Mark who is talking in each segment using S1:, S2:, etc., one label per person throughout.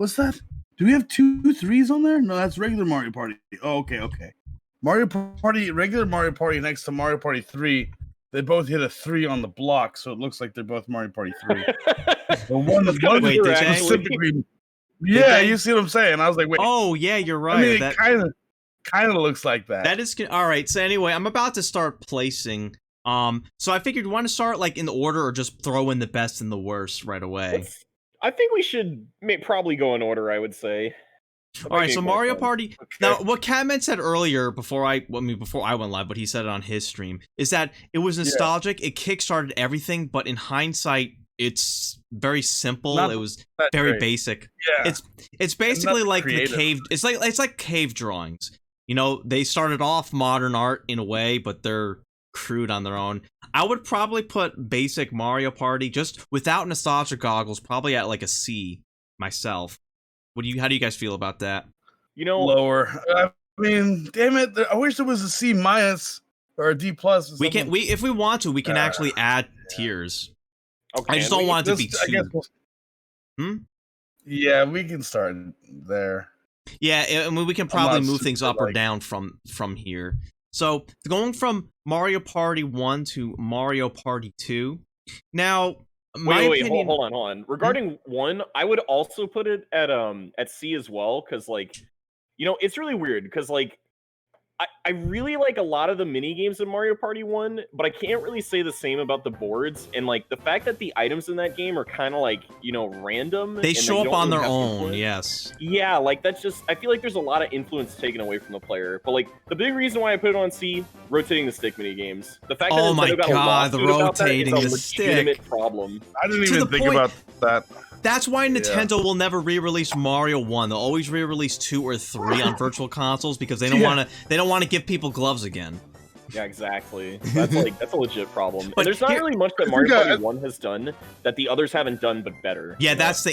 S1: What's that? Do we have 2 threes on there? No, that's regular Mario Party. Oh, okay. Mario Party, regular Mario Party next to Mario Party 3. They both hit a 3 on the block, so it looks like they're both Mario Party 3. The one
S2: That's kinda
S3: Wait,
S2: true,
S3: did they?
S2: actually.
S1: Yeah, you see what I'm saying? I was like, wait.
S3: Oh yeah, you're right.
S1: I mean,
S3: that
S1: it kind of looks like that.
S3: that is all right. So anyway, I'm about to start placing. So I figured you want to start like in the order or just throw in the best and the worst right away.
S2: I think we should probably go in order, I would say.
S3: All right, so Mario
S2: sense.
S3: Party.
S1: Okay.
S3: Now, what Catman said earlier before I went live, but he said it on his stream, is that it was nostalgic. It kickstarted everything, but in hindsight, it's very simple.
S1: Not
S3: it was
S1: that
S3: very
S1: great.
S3: basic.
S1: Yeah.
S3: It's basically
S1: nothing
S3: like
S1: creative.
S3: the cave. It's like cave drawings. You know, they started off modern art in a way, but they're crude on their own. I would probably put basic Mario Party just without nostalgia goggles, probably at like a C myself. How do you guys feel about that?
S2: You know,
S1: Lower. I mean, damn it! I wish there was a C- or a D+. Or
S3: We can
S1: something.
S3: if we want to, we can actually add tiers.
S2: okay,
S3: I just don't want it to be
S1: I guess
S3: too.
S1: Yeah, we can start there.
S3: Yeah, I mean, we can
S1: I'm
S3: probably
S1: not
S3: move things
S1: super,
S3: up or
S1: like-
S3: down from here. So going from Mario Party 1 to Mario Party 2. Now, my
S2: Wait,
S3: opinion.
S2: hold on. Regarding 1, I would also put it at C as well, because like, you know, it's really weird because like I really like a lot of the mini games in Mario Party 1, but I can't really say the same about the boards. And like the fact that the items in that game are kind of like, you know, random.
S3: They
S2: and
S3: show up
S2: don't
S3: on
S2: really
S3: their
S2: have
S3: own,
S2: influence.
S3: yes.
S2: Yeah, like that's just, I feel like there's a lot of influence taken away from the player. But like the big reason why I put it on C, rotating the stick mini games. The fact that
S3: Oh my
S2: Nintendo got a
S3: God, the
S2: lawsuit about that
S3: rotating
S2: is a
S3: the stick.
S2: legitimate problem.
S1: I didn't
S3: To
S1: even
S3: the
S1: think
S3: point-
S1: about that.
S3: That's why Nintendo will never re-release Mario 1. They'll always re-release 2 or 3 on virtual consoles because they don't
S1: Yeah.
S3: want to give people gloves again.
S2: Yeah, exactly. That's a legit problem.
S3: But
S2: And there's not
S3: here-
S2: really much that
S1: I
S2: Mario
S1: think,
S2: Party 1 has done that the others haven't done, but better.
S3: Yeah,
S2: you know?
S3: that's the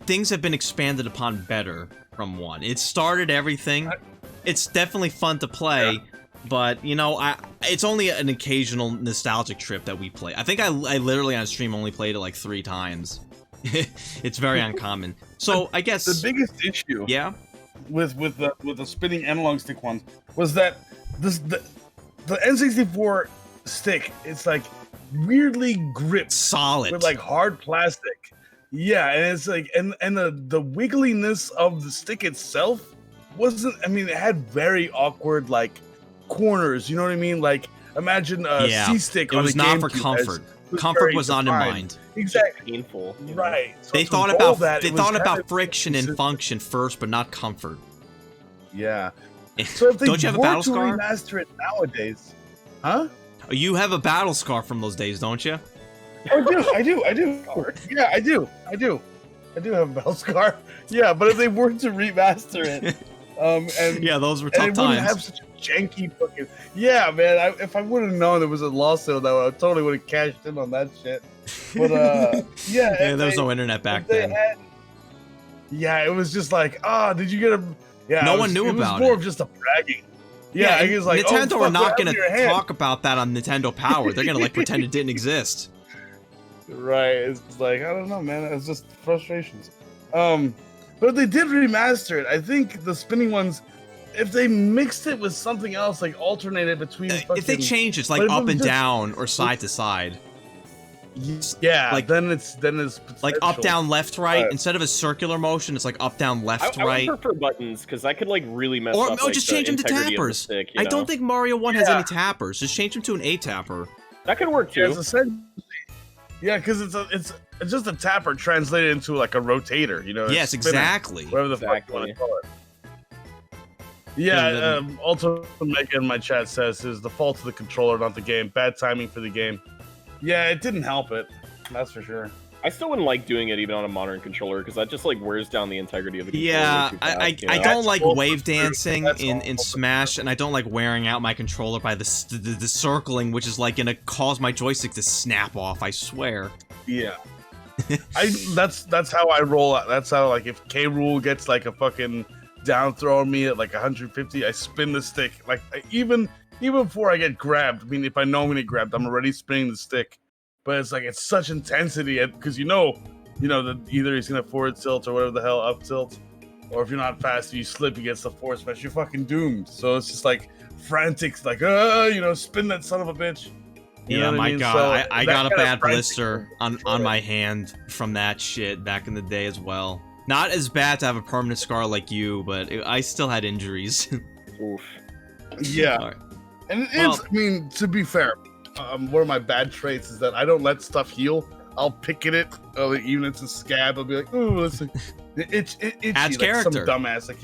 S3: things have been expanded upon better from 1. It started everything. It's definitely fun to play, but you know, it's only an occasional nostalgic trip that we play. I think I literally on stream only played it like 3 times. It's very uncommon. So I guess
S1: The biggest issue
S3: yeah.
S1: with the spinning analog stick ones was that the N64 stick, it's like weirdly gripped
S3: Solid.
S1: with like hard plastic. Yeah, and it's like and the wiggliness of the stick itself wasn't. I mean, it had very awkward like corners. You know what I mean? Like imagine a
S3: Yeah,
S1: C stick.
S3: It
S1: on
S3: was
S1: a
S3: not for
S1: GameCube
S3: comfort.
S1: was
S3: Comfort
S1: very
S3: was not in
S1: defined.
S3: mind.
S1: Exactly.
S2: Painful. you know?
S1: Right. So
S3: They
S1: to
S3: thought
S1: roll
S3: about
S1: that,
S3: they
S1: it was
S3: thought
S1: kind
S3: about
S1: of
S3: friction and
S1: consistent.
S3: function first, but not comfort.
S1: Yeah. So if they
S3: Don't you have a
S1: were
S3: battle
S1: to
S3: scar?
S1: remaster it nowadays, huh?
S3: You have a battle scar from those days, don't you?
S1: Oh, I do. Yeah, I do have a battle scar. Yeah, but if they were to remaster it, and
S3: Yeah, those were
S1: and
S3: tough
S1: it wouldn't
S3: times.
S1: have such a janky fucking. Yeah, man. If I would have known there was a lawsuit, I totally would have cashed in on that shit. But yeah,
S3: Yeah,
S1: if
S3: there was
S1: they-
S3: no internet back
S1: if they
S3: then.
S1: had- yeah, it was just like, did you get a? Yeah,
S3: No
S1: it
S3: one
S1: was-
S3: knew
S1: it was
S3: about
S1: more
S3: it.
S1: of just a bragging. Yeah,
S3: and
S1: it was like
S3: Nintendo are not
S1: going
S3: gonna
S1: to
S3: talk about that on Nintendo Power. They're gonna like pretend it didn't exist.
S1: Right, it's like I don't know, man. It's just frustrations. But if they did remaster it, I think the spinning ones, if they mixed it with something else, like alternated between.
S3: If they
S1: fucking-
S3: change it's
S1: but
S3: like
S1: if it
S3: up
S1: was
S3: and
S1: just-
S3: down or side to side,
S1: yeah,
S3: like-
S1: then it's
S3: like up,
S1: potential.
S3: down, left, right.
S1: Right.
S3: Instead of a circular motion, it's like up, down,
S2: I
S3: left,
S2: would
S3: right.
S2: prefer buttons because that could like really mess
S3: Or
S2: up.
S3: no,
S2: like,
S3: just
S2: the
S3: change them to
S2: integrity of the
S3: tappers.
S2: stick, you
S3: I
S2: know?
S3: don't think Mario 1 has
S1: Yeah.
S3: any tappers. Just change them to an A tapper.
S2: that could work
S1: Yeah,
S2: too.
S1: it's essentially. Yeah, because it's just a tapper translated into like a rotator. You know.
S3: Yes,
S1: a spinner,
S3: exactly.
S1: Whatever the fuck you want to call it. Yeah,
S3: And then-
S1: also Mega in my chat says is the fault of the controller, not the game. Bad timing for the game. Yeah, it didn't help it. That's for sure.
S2: I still wouldn't like doing it even on a modern controller because that just like wears down the integrity of the controller.
S3: Yeah,
S2: too
S3: I
S2: fast, you know?
S3: don't
S1: That's
S3: like
S1: also
S3: wave
S1: true.
S3: dancing
S1: That's
S3: in
S1: also
S3: Smash, and I don't like wearing out my controller by the circling, which is like gonna cause my joystick to snap off. I swear.
S1: Yeah. That's how I roll out. That's how, like, if K. Rool gets like a fucking down throw on me at like 150, I spin the stick. Like even before I get grabbed. I mean, if I know I'm gonna get grabbed, I'm already spinning the stick. But it's like it's such intensity because you know, either he's gonna forward tilt or whatever the hell up tilt, or if you're not fast, you slip against the force smash, you're fucking doomed. So it's just like frantic, like you know, spin that son of a bitch. You know
S3: Yeah,
S1: what
S3: my
S1: mean?
S3: God,
S1: So
S3: I
S1: that
S3: got a
S1: kind of
S3: bad
S1: frantic-
S3: blister on my hand from that shit back in the day as well. Not as bad to have a permanent scar like you, but I still had injuries.
S2: Oof.
S1: Yeah,
S3: Alright.
S1: and it's.
S3: Well-
S1: I mean, to be fair, one of my bad traits is that I don't let stuff heal. I'll pick at it, even if it's a scab. I'll be like, "Ooh, listen, it's itchy."
S3: Adds
S1: like some
S3: character.
S1: dumbass, like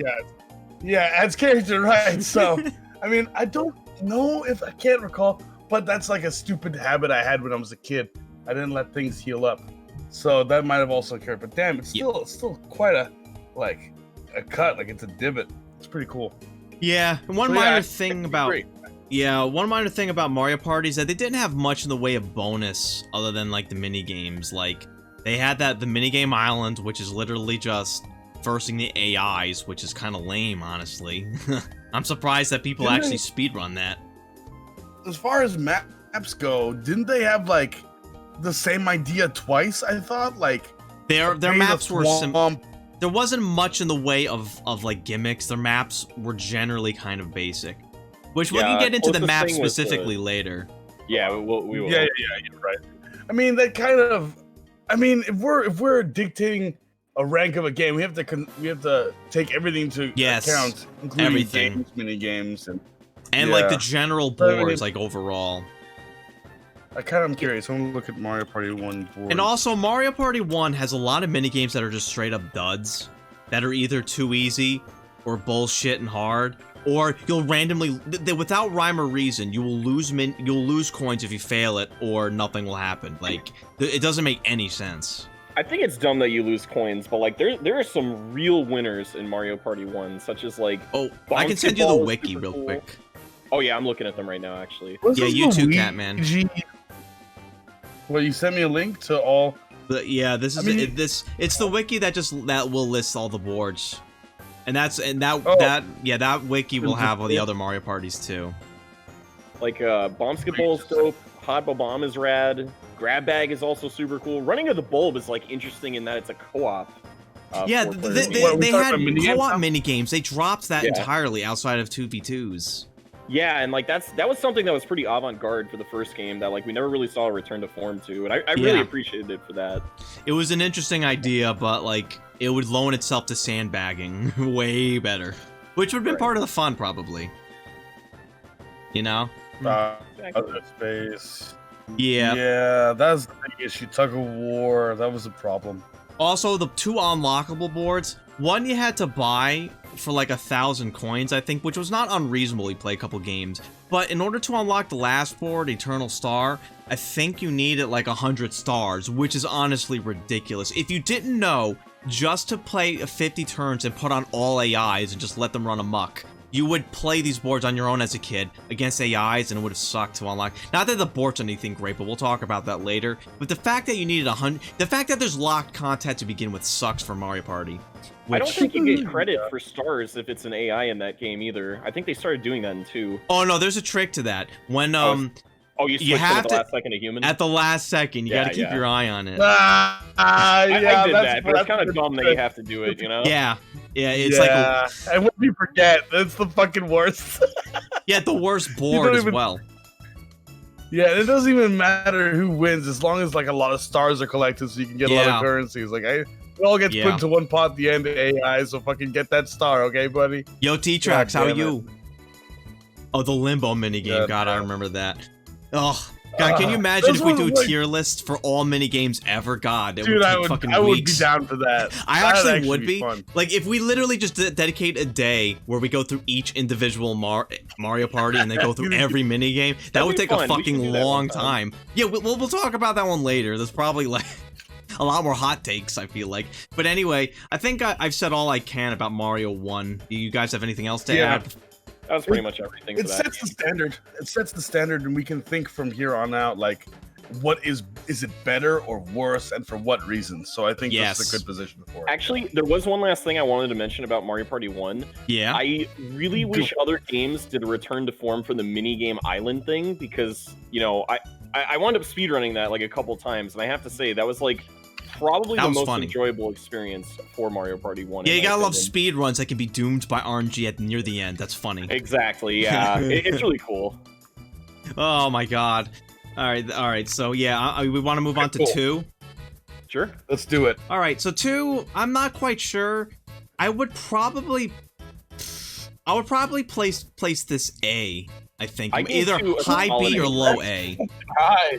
S1: yeah, adds character, right? So, I mean, I don't know if I can't recall, but that's like a stupid habit I had when I was a kid. I didn't let things heal up, so that might have also occurred. But damn, it's still quite a cut. Like it's a divot. It's pretty cool.
S3: Yeah, and one
S1: So, yeah,
S3: minor
S1: I
S3: thing
S1: think
S3: about
S1: great.
S3: one minor thing about Mario Party is that they didn't have much in the way of bonus other than like the mini games. Like they had the minigame island, which is literally just versing the AIs, which is kind of lame, honestly. I'm surprised that people
S1: Didn't
S3: actually
S1: they-
S3: speedrun that.
S1: As far as maps go, didn't they have like the same idea twice? I thought like
S3: Their
S1: Pay the
S3: maps were
S1: Swamp.
S3: there wasn't much in the way of like gimmicks. Their maps were generally kind of basic, which we
S2: Yeah,
S3: can get into the
S2: closest
S3: map
S2: thing was the-
S3: specifically later.
S2: Yeah, we will.
S1: Yeah, you're right. I mean, that kind of. I mean, if we're dictating a rank of a game, we have to take everything into
S3: Yes,
S1: account, including
S3: everything.
S1: games, mini games, and
S3: Like
S1: Yeah.
S3: the general
S1: But I mean-
S3: boards, like overall.
S1: I kind of am curious. I want to look at Mario Party 1 board.
S3: And also, Mario Party 1 has a lot of minigames that are just straight up duds, that are either too easy, or bullshit and hard, or you'll randomly, without rhyme or reason, you will lose coins if you fail it, or nothing will happen. Like, it doesn't make any sense.
S2: I think it's dumb that you lose coins, but like there are some real winners in Mario Party 1, such as like
S3: Oh, I can send you the wiki real quick.
S2: Oh yeah, I'm looking at them right now actually.
S1: This
S3: Yeah,
S1: is
S3: you too,
S1: Luigi-
S3: Catman.
S1: Well, you sent me a link to all.
S3: But yeah, this is
S1: I mean-
S3: it's the wiki that will list all the boards. And that
S1: Oh.
S3: that wiki will have all the other Mario parties too.
S2: Like Bombskip is dope, Hot Bomb is rad, Grab Bag is also super cool. Running of the Bulb is like interesting in that it's a co-op.
S3: Yeah,
S2: for
S3: they,
S2: players.
S3: they,
S1: What, we
S3: they
S1: talking
S3: had
S1: about minigames
S3: co-op
S1: now?
S3: mini games. They dropped that
S2: Yeah.
S3: entirely outside of 2v2s.
S2: Yeah, and like that was something that was pretty avant-garde for the first game that like we never really saw a return to form to, and I really
S3: Yeah.
S2: appreciated it for that.
S3: It was an interesting idea, but like it would loan itself to sandbagging way better, which would have been
S2: Right.
S3: part of the fun probably. You know?
S1: Other space.
S3: Yeah.
S1: Yeah, that's the big issue. Tug of War. That was a problem.
S3: Also, the two unlockable boards. One you had to buy for like 1,000 coins, I think, which was not unreasonable. You play a couple games, but in order to unlock the last board, Eternal Star, I think you needed like 100 stars, which is honestly ridiculous. If you didn't know, just to play 50 turns and put on all AIs and just let them run amok, you would play these boards on your own as a kid against AIs, and it would have sucked to unlock. Not that the board's anything great, but we'll talk about that later. But the fact that you needed 100, the fact that there's locked content to begin with sucks for Mario Party.
S2: I don't
S3: Which-
S2: think you get credit for stars if it's an AI in that game either. I think they started doing that in 2.
S3: Oh no, there's a trick to that. When
S2: Oh, you switched
S3: have
S2: at the
S3: to-
S2: last second to human?
S3: at the last second, you
S2: Yeah,
S3: gotta keep
S2: yeah.
S3: your eye on it.
S1: Yeah,
S2: I did
S1: that's-
S2: that, but it's
S1: that's
S2: kind of
S1: the
S2: dumb that you have to do it, you know?
S3: Yeah, it's like
S1: and what we forget, that's the fucking worst.
S3: the worst board as
S1: even-
S3: well.
S1: Yeah, it doesn't even matter who wins as long as like a lot of stars are collected, so you can get a lot
S3: Yeah.
S1: of currencies. Like, it all gets
S3: Yeah.
S1: put into one pot at the end. AI, so fucking get that star, okay, buddy?
S3: Yo, T-Trax, how are
S1: damn it.
S3: you? Oh, the Limbo minigame.
S1: God
S3: God, I
S1: damn.
S3: remember that. Oh, God, can you imagine
S1: those
S3: if we
S1: were,
S3: do
S1: like-
S3: tier lists for all minigames ever? God, it
S1: Dude,
S3: would
S1: I
S3: take
S1: would,
S3: fucking
S1: I would be
S3: weeks.
S1: down for that.
S3: I
S1: That'd
S3: actually would be.
S1: fun.
S3: Like, if we literally just dedicate a day where we go through each individual Mario Party and then go through every minigame, that
S2: That'd
S3: would
S2: be
S3: take
S2: fun.
S3: a
S2: We should
S3: fucking
S2: do that one
S3: long
S2: time.
S3: time. Yeah, we'll talk about that one later. There's probably, like, a lot more hot takes, I feel like. But anyway, I think I've said all I can about Mario 1. Do you guys have anything else to
S1: Yeah.
S3: add?
S2: That was pretty much everything for
S1: It
S2: that
S1: sets the
S2: game.
S1: standard. It sets the standard, and we can think from here on out, like, what is it better or worse, and for what reasons? So I think this is
S3: Yes.
S1: a good position for it.
S2: Actually, there was one last thing I wanted to mention about Mario Party 1.
S3: Yeah.
S2: I really wish other games did a return to form for the minigame island thing because, you know, I wound up speedrunning that like a couple times, and I have to say that was like probably
S3: That
S2: the
S3: was
S2: most
S3: funny.
S2: enjoyable experience for Mario Party 1.
S3: Yeah,
S2: in
S3: you
S2: my
S3: gotta love
S2: opinion.
S3: speed runs that can be doomed by RNG at near the end. That's funny.
S2: Exactly, yeah. It's really cool.
S3: Oh my god. All right. So yeah, we want to move on to
S1: Cool.
S3: 2.
S2: Sure.
S1: Let's do it.
S3: All right, so 2, I'm not quite sure. I would probably place this A. I think
S2: I gave
S3: either
S2: 2 a
S3: high
S2: solid
S3: B or
S2: A.
S3: low A.
S1: Hi.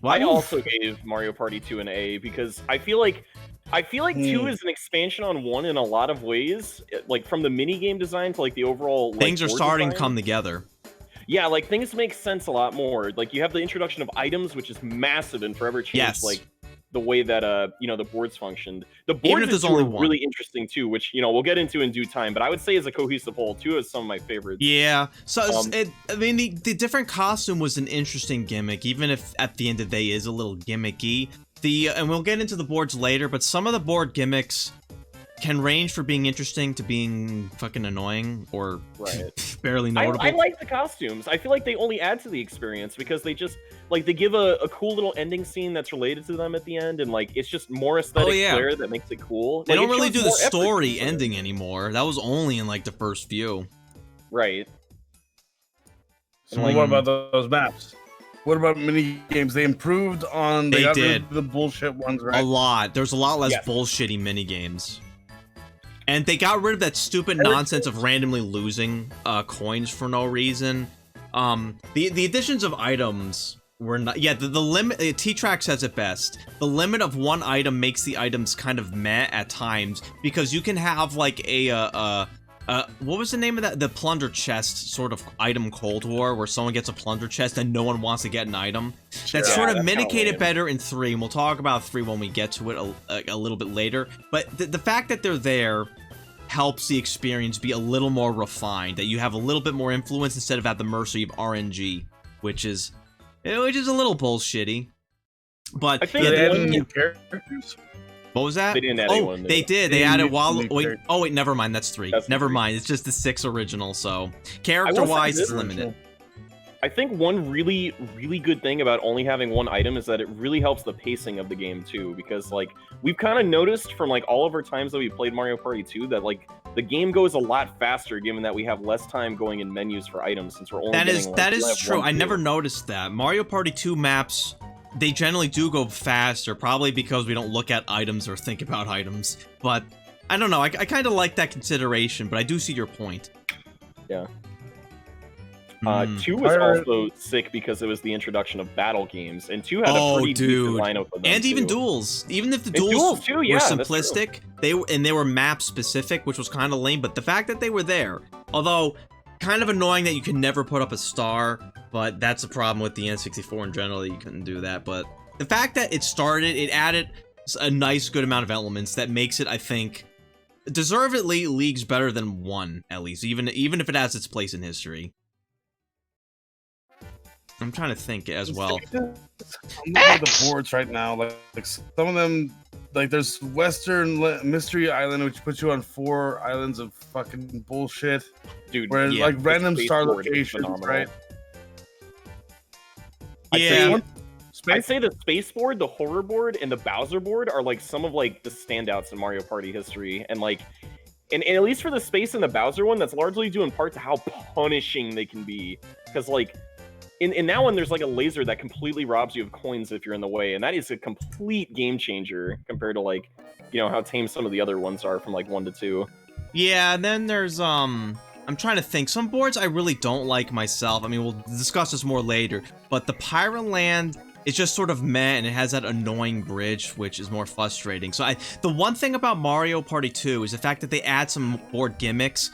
S3: What?
S2: I also gave Mario Party 2 an A because I feel like 2 is an expansion on 1 in a lot of ways. Like from the mini game design to like the overall like,
S3: Things are
S2: board
S3: starting to
S2: design.
S3: come together.
S2: Yeah, like things make sense a lot more. Like you have the introduction of items, which is massive and forever changed
S3: Yes.
S2: like the way that the boards functioned. The
S3: Even
S2: boards
S3: if
S2: in
S3: there's
S2: 2
S3: only
S2: are
S3: one.
S2: really interesting too, which we'll get into in due time. But I would say as a cohesive whole, 2 is some of my favorites.
S3: Yeah. So
S2: Um,
S3: the different costume was an interesting gimmick, even if at the end of the day is a little gimmicky. And we'll get into the boards later, but some of the board gimmicks can range from being interesting to being fucking annoying or
S2: Right.
S3: barely
S2: I
S3: notable.
S2: like the costumes. I feel like they only add to the experience because they just they give a cool little ending scene that's related to them at the end, and like it's just more aesthetic
S3: yeah.
S2: flair that makes it cool.
S3: They
S2: Like,
S3: don't
S2: it
S3: really
S2: shows
S3: do the
S2: more effort
S3: story
S2: into it.
S3: ending anymore. That was only in like the first few.
S2: Right.
S1: So
S2: Like-
S1: what about those maps? What about mini games? They improved on.
S3: They
S1: got rid
S3: did.
S1: of the bullshit ones,
S3: A
S1: right?
S3: lot. There's a lot less
S2: Yes.
S3: bullshitty minigames. And they got rid of that stupid
S1: Every-
S3: nonsense of randomly losing coins for no reason. The additions of items were not. Yeah, the limit. T-Track says it best. The limit of one item makes the items kind of meh at times because you can have like what was the name of that? The plunder chest sort of item Cold War, where someone gets a plunder chest and no one wants to get an item. That's
S2: Yeah,
S3: sort of
S2: that's kinda
S3: mitigated
S2: lame.
S3: better in 3, and we'll talk about 3 when we get to it a little bit later. But the fact that they're there helps the experience be a little more refined, that you have a little bit more influence instead of at the mercy of RNG, which is a little bullshitty. But
S2: I think
S3: yeah,
S1: They
S2: that
S1: added
S2: one-
S1: new characters.
S3: what was that?
S2: They didn't add
S3: oh,
S2: anyone new.
S3: they did.
S1: They
S3: They added
S1: didn't
S3: while.
S1: new
S3: Wait,
S1: characters.
S3: oh wait, never mind. That's 3.
S2: That's
S3: Never
S2: 3.
S3: mind. It's just the 6 original. So
S2: I will say
S3: character-wise, it's
S2: this.
S3: limited.
S2: I think one really, really good thing about only having one item is that it really helps the pacing of the game too, because like we've kind of noticed from like all of our times that we played Mario Party 2 that like the game goes a lot faster given that we have less time going in menus for items since we're only
S3: That
S2: getting,
S3: is
S2: like,
S3: that
S2: we
S3: is
S2: have
S3: true.
S2: one
S3: I
S2: view.
S3: never noticed that. Mario Party 2 maps, they generally do go faster, probably because we don't look at items or think about items. But I don't know. I kind of like that consideration, but I do see your point.
S2: Yeah.
S3: Hmm.
S2: 2 was
S1: Pirate-
S2: also sick because it was the introduction of battle games, and 2 had
S3: Oh,
S2: a pretty decent
S3: dude.
S2: lineup of them
S3: And even
S2: too.
S3: duels. Even if the
S2: And
S3: duels,
S2: duels, too, yeah,
S3: were
S2: that's true.
S3: simplistic, they were map specific, which was kind of lame. But the fact that they were there, although kind of annoying that you can never put up a star, but that's a problem with the N64 in general that you couldn't do that. But the fact that it added a nice good amount of elements that makes it, I think, deservedly leagues better than 1 at least, even if it has its place in history. I'm trying to think as well.
S1: I'm looking at the boards right now. Like some of them, like there's Western Mystery Island, which puts you on 4 islands of fucking bullshit.
S2: Dude,
S1: Where
S3: Yeah,
S1: like random
S2: Space
S1: star
S2: Board is
S1: locations,
S2: phenomenal.
S1: right?
S2: I'd
S3: Yeah.
S2: say- I'd
S1: Space.
S2: say the space board, the horror board, and the Bowser board are like some of like the standouts in Mario Party history. And like, and at least for the space and the Bowser one, that's largely due in part to how punishing they can be. Because like, in that one, there's like a laser that completely robs you of coins if you're in the way, and that is a complete game changer compared to like, how tame some of the other ones are from like 1 to 2.
S3: Yeah, and then there's I'm trying to think. Some boards I really don't like myself. I mean, we'll discuss this more later. But the Pirate Land is just sort of meh, and it has that annoying bridge, which is more frustrating. So the one thing about Mario Party 2 is the fact that they add some board gimmicks.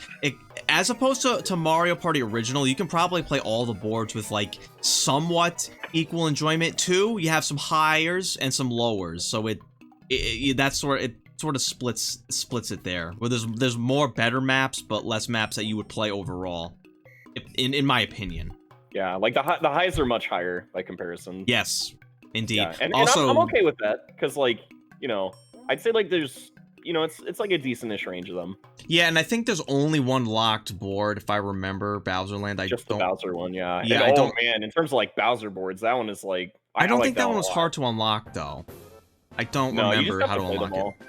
S3: As opposed to Mario Party Original, you can probably play all the boards with like somewhat equal enjoyment. 2, you have some highers and some lowers, so it sort of splits it there. Where there's more better maps, but less maps that you would play overall, in my opinion.
S2: Yeah, like the highs are much higher by comparison.
S3: Yes, indeed.
S2: Yeah, and
S3: Also,
S2: I'm okay with that because like I'd say like there's it's like a decentish range of them.
S3: yeah, and I think there's only one locked board, if I remember, Bowser Land.
S2: Just the Bowser one, yeah.
S3: Yeah,
S2: and,
S3: I
S2: oh
S3: don't-
S2: man, in terms of like Bowser boards, that one is like
S3: I don't
S2: like
S3: think that
S2: one
S3: one
S2: a
S3: was
S2: lot.
S3: hard to unlock though. I don't
S2: No, you just
S3: remember
S2: have
S3: how to
S2: to play them
S3: unlock
S2: all.
S3: it.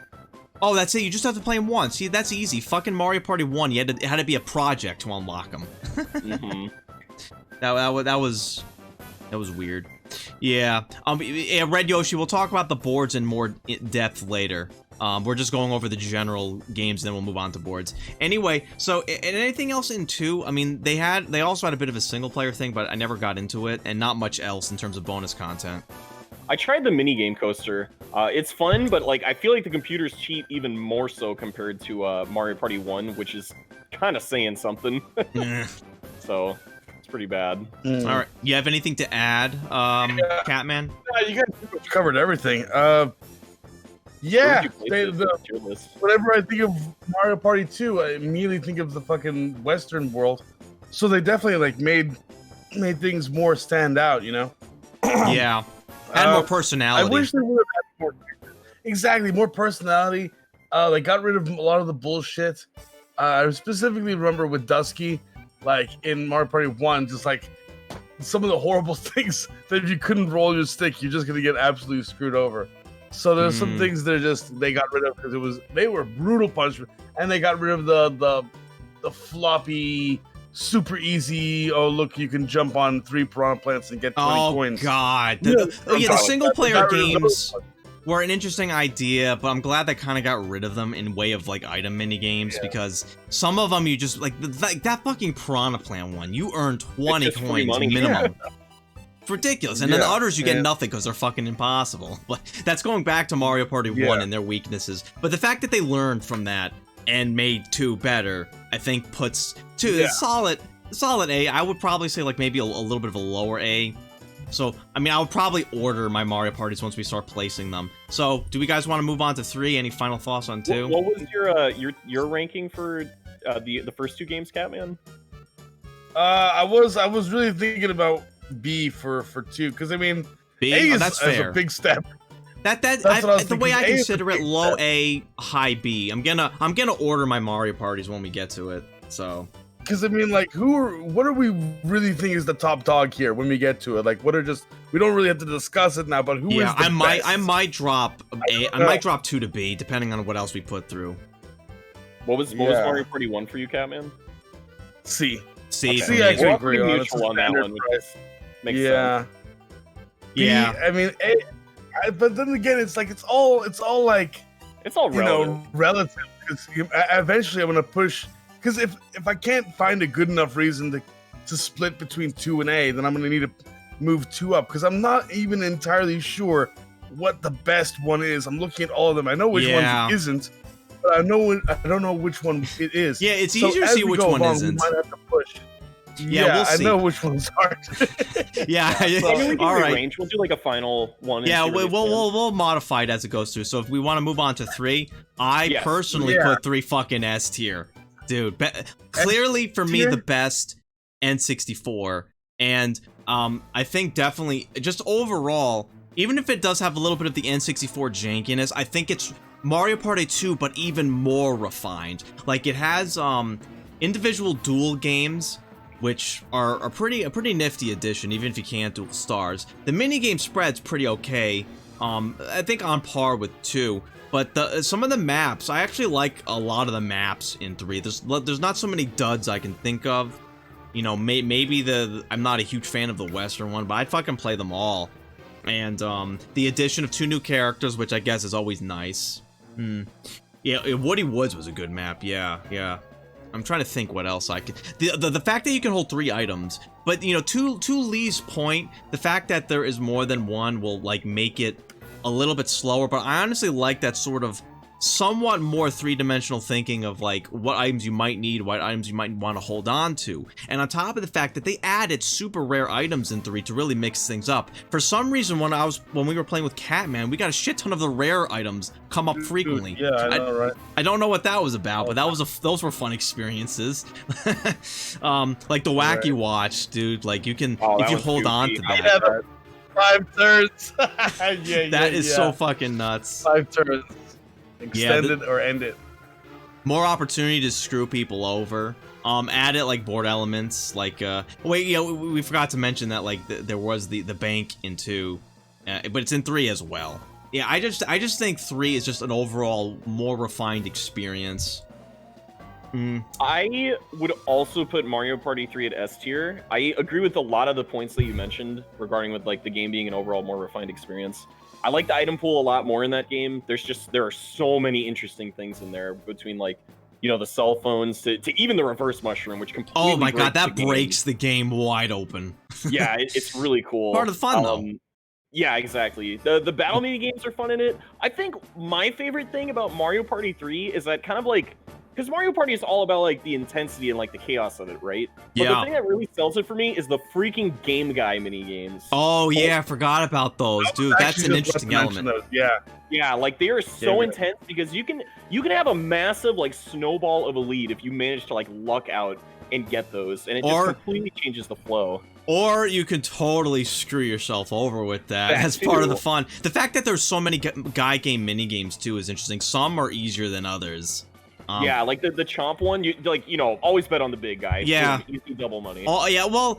S3: Oh, that's it. You just have to play them once. See, that's easy. Fucking Mario Party 1, it had to be a project to unlock them.
S2: Mhm.
S3: That was weird. Yeah. Red Yoshi, we'll talk about the boards in more depth later. We're just going over the general games, then we'll move on to boards. Anyway, so and anything else in 2? I mean, they also had a bit of a single player thing, but I never got into it, and not much else in terms of bonus content.
S2: I tried the mini game coaster. It's fun, but like I feel like the computers cheat even more so compared to Mario Party 1, which is kind of saying something.
S3: Eh.
S2: So it's pretty bad.
S3: All right, you have anything to add, Catman?
S1: You guys pretty much covered everything.
S2: Where
S1: Yeah,
S2: would you place this on your list?
S1: whenever I think of Mario Party 2, I immediately think of the fucking Western world. So they definitely like made things more stand out, you know?
S3: Yeah, had more
S1: I
S3: personality.
S1: wish they would have had more personality. They got rid of a lot of the bullshit. I specifically remember with Dusky, like in Mario Party 1, just like some of the horrible things that if you couldn't roll your stick, you're just gonna get absolutely screwed over. So there's some things they got rid of because they were brutal punishment, and they got rid of the floppy, super easy. Oh look, you can jump on 3 piranha plants and get 20 coins.
S3: God.
S1: Yeah,
S3: The single player
S1: got rid of those
S3: games were an interesting idea, but I'm glad they kind of got rid of them in way of like item mini games, because some of them you just like that fucking piranha plant one. You earn 20
S2: It's just free
S3: coins
S2: money.
S3: minimum. It's ridiculous, and then the
S1: Yeah,
S3: others you get
S1: yeah.
S3: nothing because they're fucking impossible. But that's going back to Mario Party 1
S1: Yeah.
S3: and their weaknesses. But the fact that they learned from that and made 2 better, I think puts 2
S1: Yeah.
S3: solid A. I would probably say like maybe a little bit of a lower A. So, I mean, I would probably order my Mario Parties once we start placing them. So, do we guys want to move on to 3? Any final thoughts on 2?
S2: What was your ranking for the first 2 games, Catman?
S1: I was really thinking about B for 2 because I mean
S3: B?
S1: A
S3: Oh,
S1: is,
S3: that's
S1: is
S3: fair.
S1: a big step.
S3: That's
S1: what I was
S3: the way
S1: thinking.
S3: I
S1: A is a
S3: consider it,
S1: big
S3: low
S1: step.
S3: A, high B. I'm gonna order my Mario Parties when we get to it. So,
S1: Because I mean, like, what are we really thinking is the top dog here when we get to it? Like, what are just we don't really have to discuss it now, but who is
S3: yeah,
S1: the
S3: I might
S1: best?
S3: drop A. I
S1: know.
S3: might drop 2 to B, depending on what else we put through.
S2: What was
S1: Yeah.
S2: Mario Party 1 for you, Catman?
S1: C.
S3: C. for
S1: See,
S3: me
S1: I
S3: as
S1: can
S3: well.
S1: agree
S2: We'll
S1: on
S2: be
S1: it. It's
S2: mutual on that
S1: standard
S2: one. Which
S1: price.
S2: makes
S1: Yeah.
S2: sense.
S3: Yeah.
S1: B, I mean, A, but then again, it's like it's all like
S2: It's all relative.
S1: you know relative. 'Cause eventually, I'm gonna push because if I can't find a good enough reason to split between 2 and A, then I'm gonna need to move 2 up because I'm not even entirely sure what the best one is. I'm looking at all of them. I know which
S3: Yeah.
S1: one isn't, but I don't know which one it is.
S3: Yeah, it's
S1: So
S3: easier to
S1: as
S3: see
S1: we
S3: which
S1: go
S3: one
S1: along,
S3: isn't.
S1: We might have to push.
S3: Yeah, we'll see.
S1: I know which one's hard.
S3: Yeah.
S2: I mean, we can
S3: All right.
S2: rearrange. We'll do like a final one. and
S3: Yeah,
S2: see where they stand.
S3: we'll modify it as it goes through. So if we want to move on to 3, I
S2: Yes.
S3: personally
S1: Yeah.
S3: put 3 fucking S tier, dude. Clearly for me
S1: tier?
S3: the best N64, and I think definitely just overall, even if it does have a little bit of the N64 jankiness, I think it's Mario Party 2, but even more refined. Like it has individual duel games, which are a pretty nifty addition, even if you can't duel stars. The minigame spread's pretty okay. I think on par with 2. But some of the maps, I actually like a lot of the maps in 3. There's not so many duds I can think of. You know, maybe I'm not a huge fan of the Western one, but I'd fucking play them all. And the addition of 2 new characters, which I guess is always nice. Yeah, Woody Woods was a good map. Yeah. I'm trying to think what else I could. The fact that you can hold 3 items, but you know, to Lee's point, the fact that there is more than one will like make it a little bit slower. But I honestly like that sort of somewhat more 3-dimensional thinking of like what items you might need, what items you might want to hold on to. And on top of the fact that they added super rare items in 3 to really mix things up. For some reason, when we were playing with Catman, we got a shit ton of the rare items come up frequently.
S1: Yeah, I know, right?
S3: I don't know what that was about, but those were fun experiences. Like the Wacky Watch, dude. Like you can
S2: Oh,
S3: if
S2: that
S3: you
S2: was
S3: hold on to
S2: goofy.
S3: that.
S1: Yeah, 5 turns.
S3: That is so fucking nuts.
S1: 5 turns. Extend it or end it.
S3: More opportunity to screw people over. Add it like board elements, like wait, yeah, we forgot to mention that like there was the bank in 2, but it's in 3 as well. Yeah, I just think 3 is just an overall more refined experience.
S2: I would also put Mario Party 3 at S tier. I agree with a lot of the points that you mentioned regarding with like the game being an overall more refined experience. I like the item pool a lot more in that game. There are so many interesting things in there between like, you know, the cell phones to even the reverse mushroom, which completely
S3: Oh my god,
S2: breaks
S3: that
S2: the game.
S3: breaks the game wide open.
S2: Yeah, it's really cool.
S3: Part of the fun though.
S2: Yeah, exactly. The battle mini games are fun in it. I think my favorite thing about Mario Party 3 is that kind of like, because Mario Party is all about like the intensity and like the chaos of it, right? But
S3: Yeah.
S2: the thing that really sells it for me is the freaking Game Guy mini games.
S3: Oh yeah, I forgot about those, dude. That's
S1: Actually,
S3: an
S1: just
S3: interesting
S1: about to mention
S3: element.
S1: those. Yeah.
S2: Yeah, like they are so
S1: Yeah.
S2: intense because you can have a massive like snowball of a lead if you manage to like luck out and get those, and it just
S3: Or-
S2: completely changes the flow.
S3: Or you can totally screw yourself over with that.
S2: That
S3: That's part of the
S2: too.
S3: fun. The fact that there's so many guy game mini games too is interesting. Some are easier than others.
S2: Yeah, like the Chomp one, you like, you know, always bet on the big guy.
S3: Yeah.
S2: Easy double money.
S3: Oh yeah, well,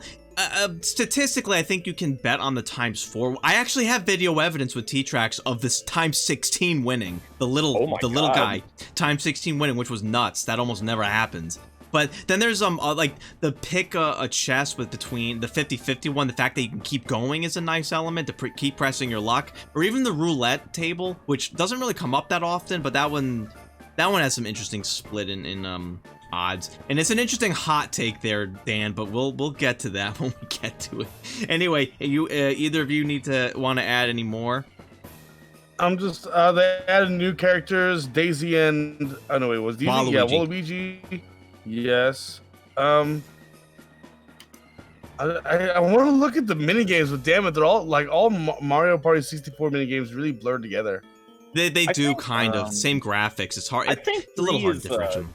S3: statistically, I think you can bet on the ×4. I actually have video evidence with T-Trax of this ×16 winning. The little,
S2: Oh my
S3: little
S2: God.
S3: guy ×16 winning, which was nuts. That almost never happens. But then there's like the pick a chest with between the 50-50 one. The fact that you can keep going is a nice element to keep pressing your luck, or even the roulette table, which doesn't really come up that often, but that one has some interesting split in odds, and it's an interesting hot take there, Dan. But we'll get to that when we get to it. Anyway, you either of you want to add any more?
S1: I'm just they added new characters, Daisy and oh no, wait, was Daisy?
S3: Waluigi.
S1: Yeah, Waluigi. Yes. I want to look at the mini games, but damn it, they're all Mario Party 64 mini games really blurred together.
S3: They
S2: I
S3: do
S2: think,
S3: kind of same graphics. It's hard.
S2: I think
S3: it's a little
S2: 3
S3: hard
S2: is,
S3: to differentiate.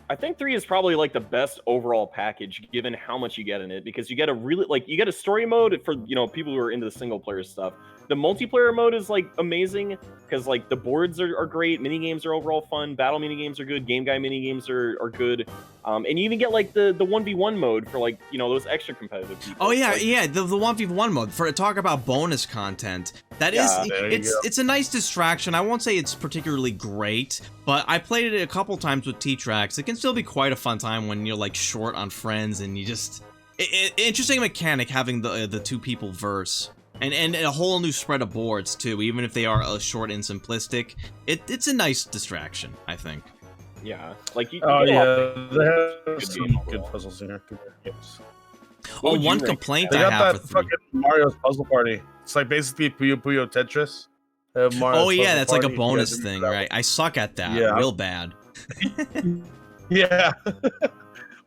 S2: I think 3 is probably like the best overall package given how much you get in it, because you get a story mode for, you know, people who are into the single player stuff. The multiplayer mode is like amazing because like the boards are great, mini games are overall fun, battle mini games are good, Game Guy mini games are good, and you even get like the 1v1 mode for like, you know, those extra competitive people.
S3: Oh yeah,
S2: Like,
S3: yeah, the 1v1 mode. For talk about bonus content, that
S2: Yeah,
S3: is
S1: there you go.
S3: it's a nice distraction. I won't say it's particularly great, but I played it a couple times with T-Trax. It can still be quite a fun time when you're like short on friends and you just interesting mechanic having the two people verse. And a whole new spread of boards too, even if they are short and simplistic. It's a nice distraction, I think.
S2: yeah, like you.
S1: Oh
S2: you get a lot of
S1: yeah,
S2: things.
S1: they have
S2: Good
S1: some
S2: game
S1: good
S2: overall.
S1: puzzles in here. Good games.
S2: What
S3: Oh,
S2: would you
S3: one
S2: rank
S3: complaint
S1: They
S3: I
S1: got
S3: have
S1: that
S3: for 3.
S1: fucking Mario's Puzzle Party. It's like basically Puyo Puyo Tetris. Mario's
S3: Oh yeah,
S1: Puzzle
S3: that's like a
S1: Party. You guys
S3: bonus
S1: remember
S3: thing,
S1: that
S3: right? I suck at that,
S1: Yeah.
S3: real bad.
S1: one? Yeah.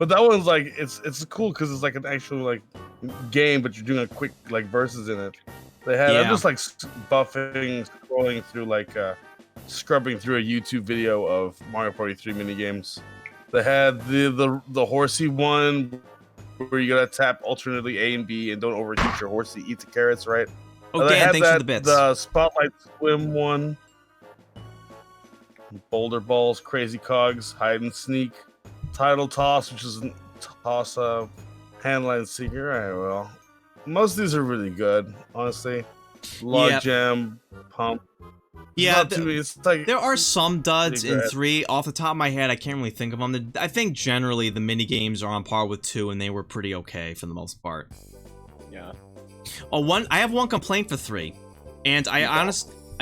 S1: But that one's like it's cool because it's like an actual like game, but you're doing a quick like verses in it. They had
S3: Yeah.
S1: I'm just like buffing, scrolling through like scrubbing through a YouTube video of Mario Party 3 mini games. They had the horsey one where you gotta tap alternately A and B and don't overheat your horsey. Eat the carrots, right?
S3: Oh,
S1: And they
S3: Dan,
S1: had
S3: thanks for
S1: that-
S3: the bits.
S1: The Spotlight Swim one. Boulder Balls, Crazy Cogs, Hide and Sneak, Title Toss, which is toss handline seeker. All right, well, most of these are really good, honestly. Log
S3: Yep.
S1: Jam, Pump.
S3: Yeah,
S1: Not too, it's like
S3: there are some duds
S1: Pretty
S3: in
S1: good.
S3: 3. Off the top of my head, I can't really think of them. I think generally the mini games are on par with 2, and they were pretty okay for the most part.
S2: Yeah.
S3: Oh, I have one complaint for 3, and I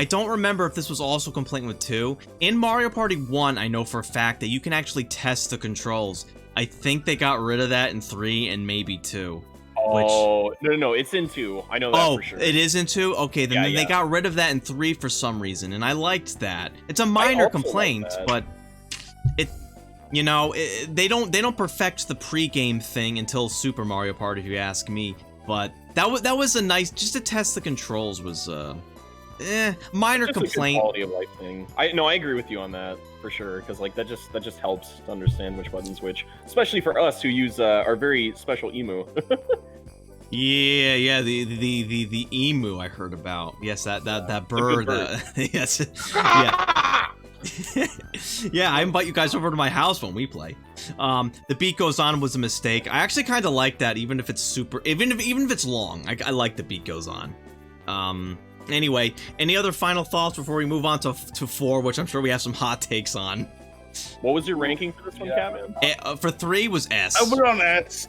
S3: don't remember if this was also a complaint with 2. In Mario Party 1, I know for a fact that you can actually test the controls. I think they got rid of that in 3 and maybe 2.
S2: Oh no, it's in 2. I know that
S3: Oh,
S2: for sure.
S3: it is in 2? Okay, then,
S2: Yeah,
S3: then they
S2: yeah.
S3: got rid of that in 3 for some reason, and I liked that. It's a minor
S2: also like
S3: complaint,
S2: that.
S3: but it, you know, they don't perfect the pre-game thing until Super Mario Party, if you ask me. But that was a nice, just to test the controls was minor
S2: Just a good
S3: complaint.
S2: quality of life thing. I agree with you on that for sure, because like that just helps to understand which buttons which, especially for us who use our very special emu.
S3: Yeah, the emu I heard about. Yes, that bird.
S2: bird.
S3: Yes, yeah. Yeah, I invite you guys over to my house when we play. The beat goes on was a mistake. I actually kind of like that, even if it's super, even if it's long. I like the beat goes on. Anyway, any other final thoughts before we move on to 4, which I'm sure we have some hot takes on?
S2: What was your ranking for this one, Captain?
S3: For 3 was S.
S1: I put it on S.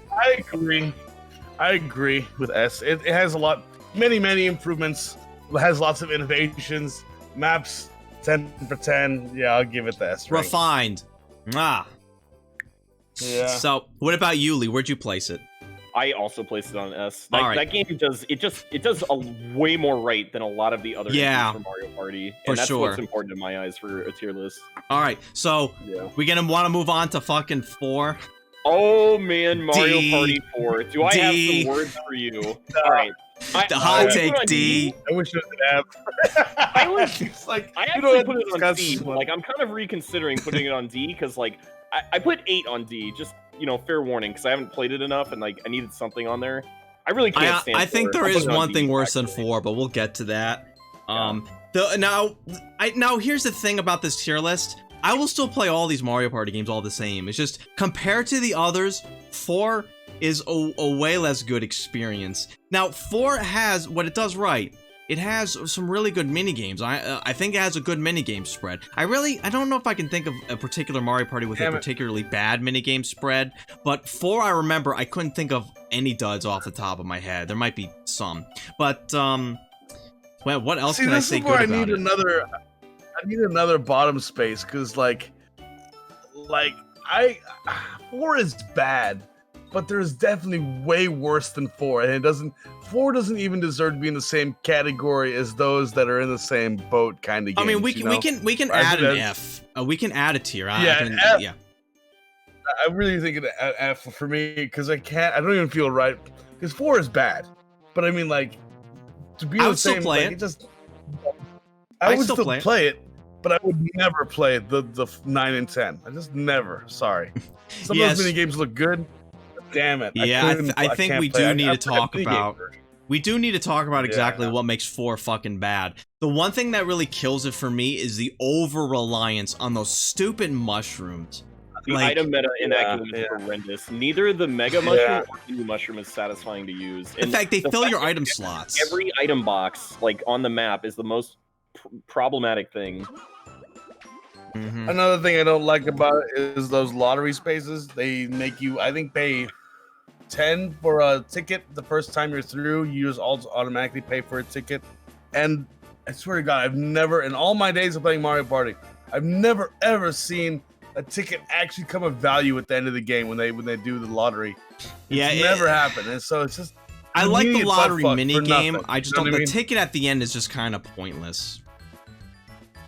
S1: I agree with S. It has many improvements. It has lots of innovations. Maps 10 for 10. Yeah, I'll give it the S. rank.
S3: Refined. Ah.
S1: Yeah.
S3: So, what about you, Lee? Where'd you place it?
S2: I also placed it on S.
S3: All right.
S2: That game does a way more right than a lot of the other games from Mario Party, and
S3: For
S2: that's
S3: sure.
S2: what's important in my eyes for a tier list.
S3: All right, so
S2: Yeah.
S3: we gonna want to move on to fucking 4.
S2: Oh man, Mario
S3: D.
S2: Party 4. Do I
S3: D.
S2: have some words for you? All right.
S3: The hot
S2: I
S3: take
S2: put it on
S3: D.
S1: I wish it would have.
S2: I was-
S1: It's like,
S2: I
S1: you don't
S2: actually
S1: have
S2: put
S1: to
S2: it on
S1: discuss
S2: D.
S1: what-
S2: Like I'm kind of reconsidering putting it on D because like I put 8 on D. Just fair warning because I haven't played it enough and like I needed something on there. I really can't stand.
S3: I think
S2: for it.
S3: there
S2: I'll
S3: is
S2: put it on
S3: one
S2: D,
S3: thing worse than
S2: actually.
S3: 4, but we'll get to that. Now here's the thing about this tier list. I will still play all these Mario Party games all the same. It's just compared to the others, 4 is a way less good experience. Now 4 has what it does right. It has some really good mini games. I think it has a good mini game spread. I don't know if I can think of a particular Mario Party with a particularly bad mini game spread, but 4 I remember I couldn't think of any duds off the top of my head. There might be some, but well, what else can I say good
S1: I
S3: about
S1: need
S3: it?
S1: I need another bottom space because like 4 is bad, but there's definitely way worse than 4, and 4 doesn't even deserve to be in the same category as those that are in the same boat kind of games.
S3: I mean, we can add an F. We can add a tier.
S1: F.
S3: Yeah.
S1: I really think an F for me because I don't even feel right because 4 is bad, but I mean like to be
S3: I
S1: the
S3: would still
S1: same.
S3: play
S1: like,
S3: it.
S1: just I would still play it, but I would never play the 9 and 10. I just never. Sorry. Some of those mini games look good. But damn it.
S3: Yeah, I think
S1: can't
S3: we
S1: play.
S3: do need to
S1: I
S3: talk
S1: mini game
S3: about.
S1: version.
S3: We do need to talk about exactly what makes 4 fucking bad. The one thing that really kills it for me is the over-reliance on those stupid mushrooms.
S2: The item meta in that game is horrendous. Neither the Mega Mushroom or the Mushroom is satisfying to use.
S3: In fact, they fill your item slots.
S2: Every item box, like on the map, is the most problematic thing.
S3: Mm-hmm.
S1: Another thing I don't like about it is those lottery spaces. They make you, I think, pay 10 for a ticket the first time you're through. You just automatically pay for a ticket. And I swear to God, I've never, in all my days of playing Mario Party, I've never ever seen a ticket actually come of value at the end of the game when they do the lottery. It's never happened. And so it's just
S3: I like the lottery mini game.
S1: Nothing.
S3: I just don't. The ticket at the end is just kind of pointless.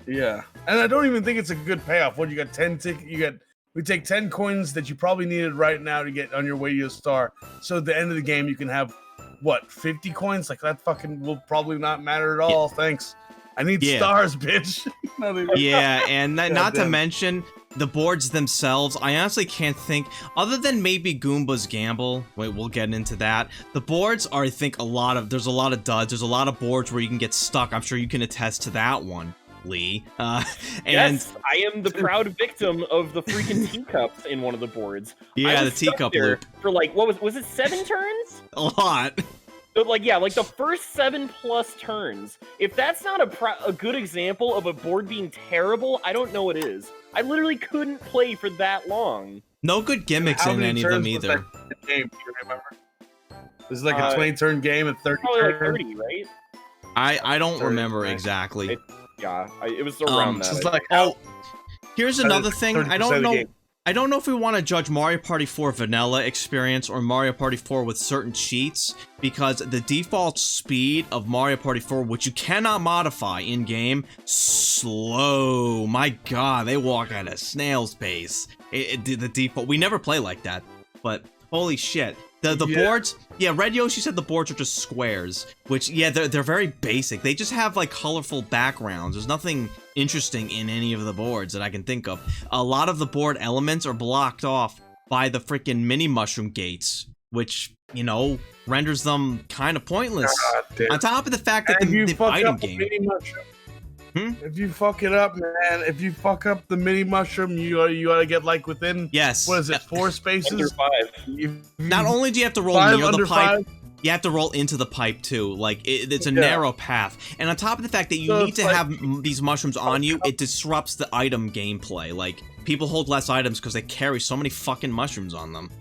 S1: Yeah, and I don't even think it's a good payoff. What you got 10 ticket? We take 10 coins that you probably needed right now to get on your way to a star. So at the end of the game, you can have what 50 coins? Like that fucking will probably not matter at all. Thanks. I need stars, bitch.
S3: Yeah, and not to mention the boards themselves. I honestly can't think, other than maybe Goomba's Gamble. Wait, we'll get into that. The boards are, I think, there's a lot of duds. There's a lot of boards where you can get stuck. I'm sure you can attest to that one, Lee.
S2: Yes, I am the proud victim of the freaking teacups in one of the boards.
S3: Yeah, the teacup loop.
S2: For like, what was it, 7 turns?
S3: A lot.
S2: But like, yeah, like the first 7+ turns. If that's not a good example of a board being terrible, I don't know what is. I literally couldn't play for that long.
S3: No good gimmicks in any of them either.
S1: Game, do you remember? This is like a 20-turn game at 30
S2: Probably like
S1: turns.
S2: 30, right?
S3: I don't remember exactly.
S2: It was around that.
S1: It's like,
S3: here's another thing. I don't know if we want to judge Mario Party 4 vanilla experience or Mario Party 4 with certain cheats, because the default speed of Mario Party 4, which you cannot modify in-game, slow. My god, they walk at a snail's pace. The default, we never play like that, but holy shit. The boards, Red Yoshi said the boards are just squares, which, they're very basic. They just have, like, colorful backgrounds. There's nothing interesting in any of the boards that I can think of. A lot of the board elements are blocked off by the freaking mini mushroom gates, which, renders them kind of pointless. On top of the fact that the item game...
S1: If you fuck it up, man, if you fuck up the mini mushroom, you gotta get like within what is it, 4 spaces?
S2: Under 5.
S3: Not only do you have to roll
S1: 5
S3: near
S1: under
S3: the pipe,
S1: 5?
S3: You have to roll into the pipe too. Like it's a
S1: Yeah.
S3: narrow path, and on top of the fact that you
S1: So
S3: need
S1: it's
S3: to
S1: like-
S3: have these mushrooms on you, it disrupts the item gameplay. Like people hold less items because they carry so many fucking mushrooms on them.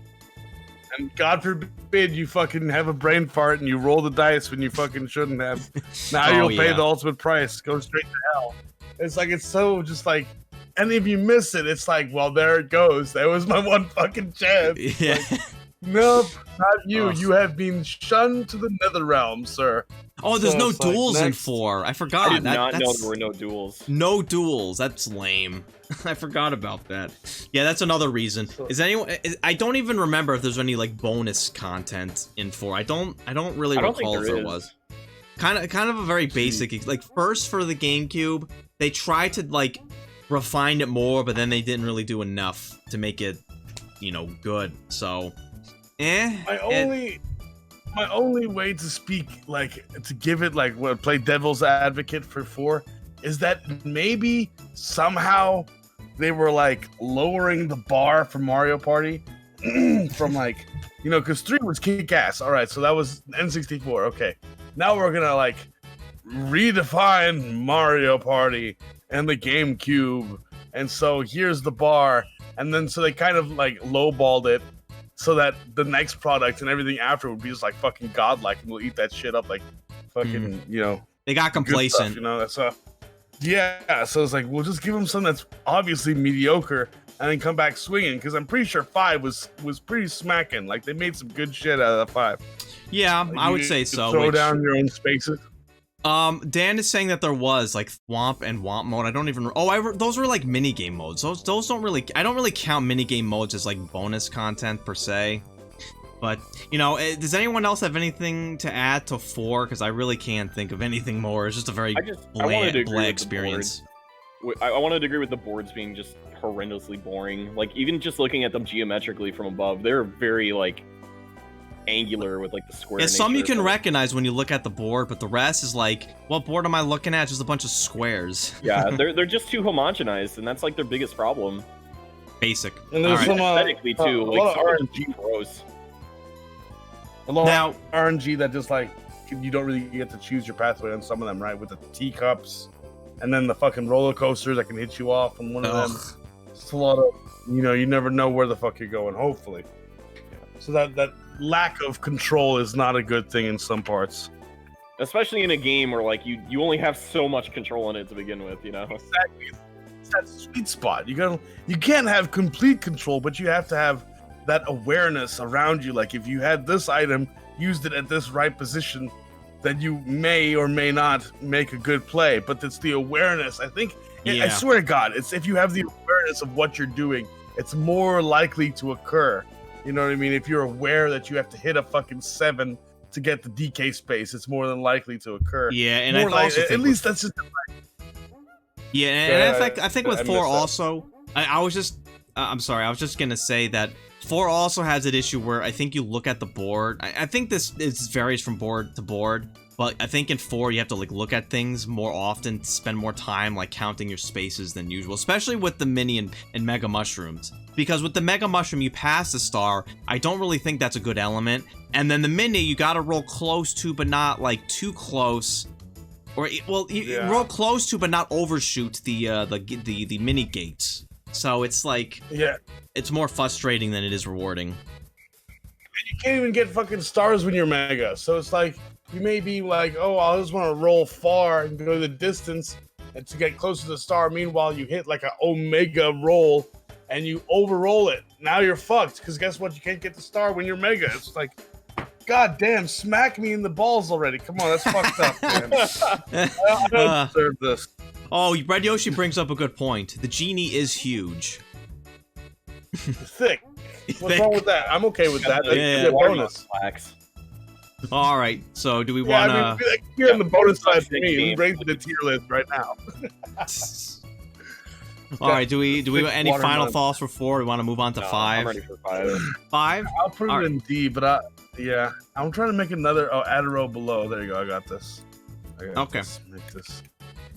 S1: And God forbid you fucking have a brain fart and you roll the dice when you fucking shouldn't have. Now
S3: Oh,
S1: you'll pay
S3: yeah.
S1: the ultimate price. Go straight to hell. It's like, it's so just like, and if you miss it, it's like, well, there it goes. That was my one fucking chance.
S3: Yeah.
S1: Nope, not you.
S3: Ugh.
S1: You have been shunned to the nether realm, sir.
S3: Oh, there's
S1: So
S3: no
S1: it's like,
S3: duels in
S1: next.
S3: 4. I forgot.
S2: I did not know
S3: that's-
S2: there were no duels.
S3: No duels. That's lame. I forgot about that. Yeah, that's another reason. Is anyone? I don't even remember if there's any like bonus content in 4. I don't really
S2: I don't think
S3: recall if
S2: there
S3: there
S2: is.
S3: was. Kind of a very basic. Like first for the GameCube, they tried to like refine it more, but then they didn't really do enough to make it, you know, good. So,
S1: My only way to speak, like, to give it, like, what, play devil's advocate for 4 is that maybe somehow they were, like, lowering the bar for Mario Party from, like, you know, because 3 was kick-ass. All right, so that was N64. Okay. Now we're gonna, like, redefine Mario Party and the GameCube. And so here's the bar. And then so they kind of, like, lowballed it, so that the next product and everything after would be just like fucking godlike, and we'll eat that shit up like fucking, you know,
S3: they got
S1: good
S3: complacent.
S1: stuff, you know, that's yeah. So it's like, we'll just give them something that's obviously mediocre, and then come back swinging. Because I'm pretty sure 5 was pretty smacking. Like they made some good shit out of that 5.
S3: Yeah,
S1: Like,
S3: I would
S1: you
S3: say
S1: could
S3: so.
S1: Throw
S3: which-
S1: down your own spaces.
S3: Dan is saying that there was like Thwomp and Womp mode. I don't even. Oh, those were like minigame modes. Those don't really. I don't really count minigame modes as like bonus content per se. But you know, does anyone else have anything to add to 4? Because I really can't think of anything more. It's just a very
S2: I wanted to
S3: bland
S2: agree with the
S3: experience.
S2: I wanted to agree with the boards being just horrendously boring. Like even just looking at them geometrically from above, they're very like angular with like the square.
S3: Yeah, some you
S2: nature
S3: can
S2: of it.
S3: recognize when you look at the board, but the rest is like, what board am I looking at? Just a bunch of squares.
S2: Yeah, they're just too homogenized, and that's like their biggest problem.
S3: Basic.
S1: And
S3: All
S1: there's
S3: right.
S1: some
S2: Aesthetically too,
S1: a
S2: like
S1: lot
S2: some
S1: of
S2: are just
S1: RNG.
S2: gross.
S1: A lot
S3: Now-
S1: of RNG that just like you don't really get to choose your pathway on some of them, right? With the teacups, and then the fucking roller coaster that can hit you off on one of them.
S3: Ugh.
S1: It's a lot of, you know, you never know where the fuck you're going, hopefully. So that lack of control is not a good thing in some parts.
S2: Especially in a game where like you only have so much control in it to begin with, you know.
S1: Exactly. It's that sweet spot. You can't have complete control, but you have to have that awareness around you. Like if you had this item, used it at this right position, then you may or may not make a good play. But it's the awareness. I think I
S3: Yeah.
S1: swear to God, it's if you have the awareness of what you're doing, it's more likely to occur. You know what I mean? If you're aware that you have to hit a fucking 7 to get the DK space, it's more than likely to occur.
S3: Yeah, and
S1: More
S3: I also
S1: at
S3: think
S1: least that's just
S3: yeah, and
S1: Yeah,
S3: I think with
S1: I
S3: 4
S1: missed that.
S3: also, I was just, I'm sorry, I was just gonna say that 4 also has an issue where I think you look at the board. I think this varies from board to board, but I think in 4 you have to like look at things more often, spend more time like counting your spaces than usual, especially with the mini and mega mushrooms. Because with the mega mushroom you pass the star, I don't really think that's a good element. And then the mini you gotta roll close to, but not like too close. Or well, you
S1: Yeah.
S3: roll close to, but not overshoot the mini gates. So it's like
S1: yeah.
S3: it's more frustrating than it is rewarding.
S1: You can't even get fucking stars when you're mega. So it's like you may be like, oh, I just want to roll far and go the distance and to get close to the star. Meanwhile, you hit like an omega roll and you overroll it. Now you're fucked because guess what? You can't get the star when you're mega. It's like, god damn, smack me in the balls already. Come on, that's fucked up, man. I don't deserve this.
S3: Oh, Red Yoshi brings up a good point. The genie is huge.
S1: Thick. What's wrong with that? I'm okay with that. That's
S3: Yeah,
S1: a bonus.
S2: Slacks.
S3: All right, so do we
S1: Yeah,
S3: want
S1: I
S3: to?
S1: mean, like, you're on the bonus
S2: Yeah,
S1: side for me.
S2: game.
S1: Who raised the tier list right now?
S3: All right, do we
S1: Thick
S3: any final
S1: watermelon.
S3: thoughts for 4? We want to move on to
S2: No,
S3: 5.
S2: I'm ready for 5.
S3: 5?
S1: I'll put
S3: All
S1: it
S3: right.
S1: in D, but yeah, I'm trying to make another. Oh, add a row below. There you go. I got this.
S3: Okay.
S1: Make this.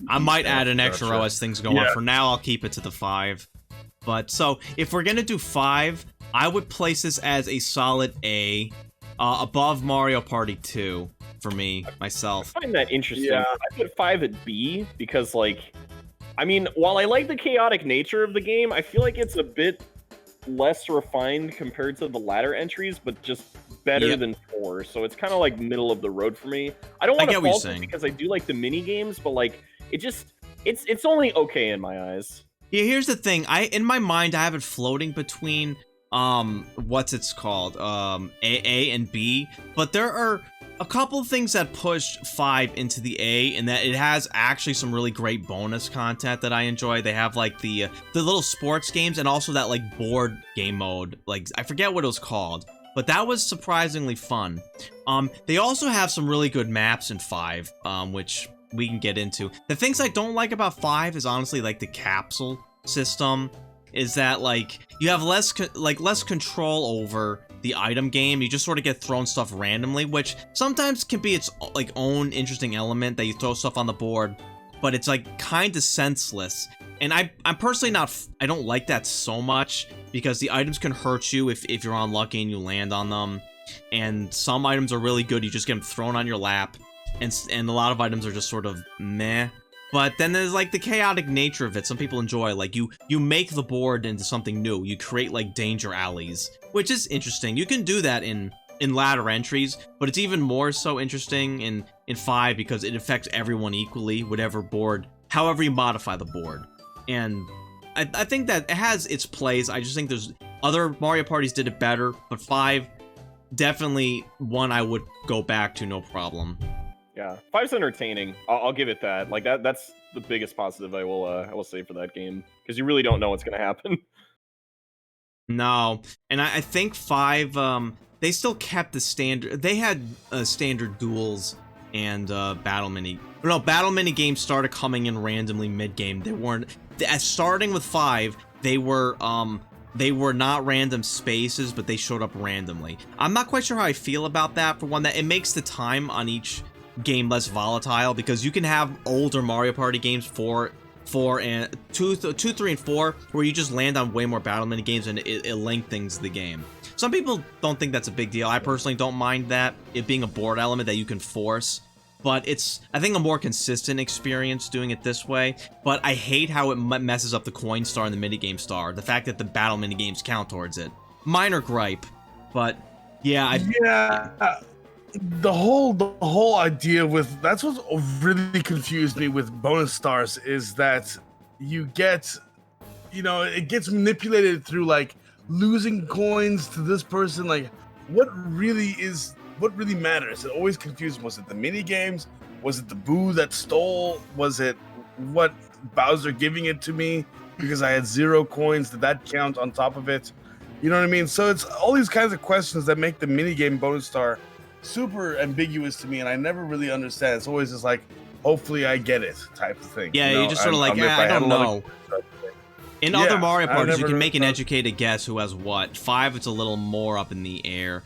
S3: I might add an extra
S1: Gotcha.
S3: row as things go on.
S1: Yeah.
S3: For now, I'll keep it to the 5. But so if we're gonna do 5, I would place this as a solid A. above Mario Party 2 for me, myself.
S2: I find that interesting.
S1: Yeah.
S2: I put 5 at B because, like, I mean, while I like the chaotic nature of the game, I feel like it's a bit less refined compared to the latter entries, but just better
S3: Yep.
S2: than 4. So it's kind of like middle of the road for me. I don't want
S3: get
S2: to
S3: what you're
S2: fault it
S3: saying.
S2: because I do like the mini games, but like it's only okay in my eyes.
S3: Yeah, here's the thing. In my mind, I have it floating between what's it's called? A and B, but there are a couple things that push 5 into the A, and that it has actually some really great bonus content that I enjoy. They have like the little sports games, and also that like board game mode. Like, I forget what it was called, but that was surprisingly fun. They also have some really good maps in 5, which we can get into. The things I don't like about 5 is honestly like the capsule system. Is that like you have less control over the item game. You just sort of get thrown stuff randomly, which sometimes can be its like own interesting element, that you throw stuff on the board, but it's like kind of senseless. And I'm personally not, I don't like that so much, because the items can hurt you if you're unlucky and you land on them. And some items are really good, you just get them thrown on your lap. And a lot of items are just sort of meh. But then there's like the chaotic nature of it. Some people enjoy, like you make the board into something new. You create like danger alleys, which is interesting. You can do that in ladder entries, but it's even more so interesting in 5 because it affects everyone equally, whatever board, however you modify the board. And I think that it has its plays. I just think there's other Mario parties did it better, but 5 definitely one I would go back to, no problem.
S2: Yeah, 5's entertaining. I'll give it that. Like that's the biggest positive I will say for that game, because you really don't know what's gonna happen.
S3: No, and I think 5, they still kept the standard. They had standard duels and battle mini. No, battle mini games started coming in randomly mid game. They weren't. Starting with 5, they were not random spaces, but they showed up randomly. I'm not quite sure how I feel about that. For one, that it makes the time on each game less volatile, because you can have older Mario Party games 4 and 2, 3, and 4 where you just land on way more battle mini games and it lengthens the game. Some people don't think that's a big deal. I personally don't mind that, it being a board element that you can force, but it's, I think, a more consistent experience doing it this way. But I hate how it messes up the coin star and the minigame star, the fact that the battle minigames count towards it. Minor gripe, but yeah.
S1: The whole idea with, that's what really confused me with bonus stars, is that you get, it gets manipulated through like losing coins to this person. Like, what really matters? It always confused me. Was it the mini games? Was it the Boo that stole? Was it what Bowser giving it to me because I had 0 coins? Did that count on top of it? You know what I mean? So it's all these kinds of questions that make the mini game bonus star super ambiguous to me, and I never really understand. It's always just like, hopefully I get it type of thing.
S3: Yeah, you just sort of like, I don't know. In other Mario parties, you can make an educated guess who has what. 5, it's a little more up in the air.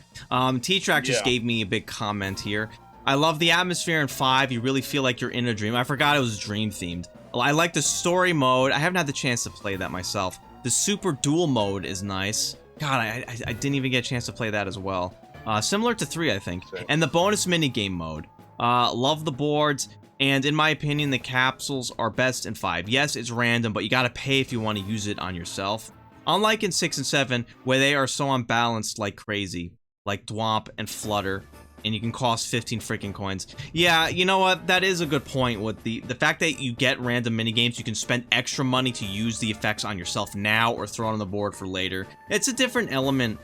S3: T-Track just gave me a big comment here. I love the atmosphere in 5. You really feel like you're in a dream. I forgot it was dream themed. I like the story mode. I haven't had the chance to play that myself. The super duel mode is nice. God, I didn't even get a chance to play that as well. Similar to 3, I think. And the bonus minigame mode. Love the boards. And in my opinion, the capsules are best in 5. Yes, it's random, but you gotta pay if you want to use it on yourself. Unlike in 6 and 7, where they are so unbalanced like crazy. Like Thwomp and Flutter. And you can cost 15 freaking coins. Yeah, you know what? That is a good point. With the fact that you get random minigames, you can spend extra money to use the effects on yourself now or throw it on the board for later. It's a different element.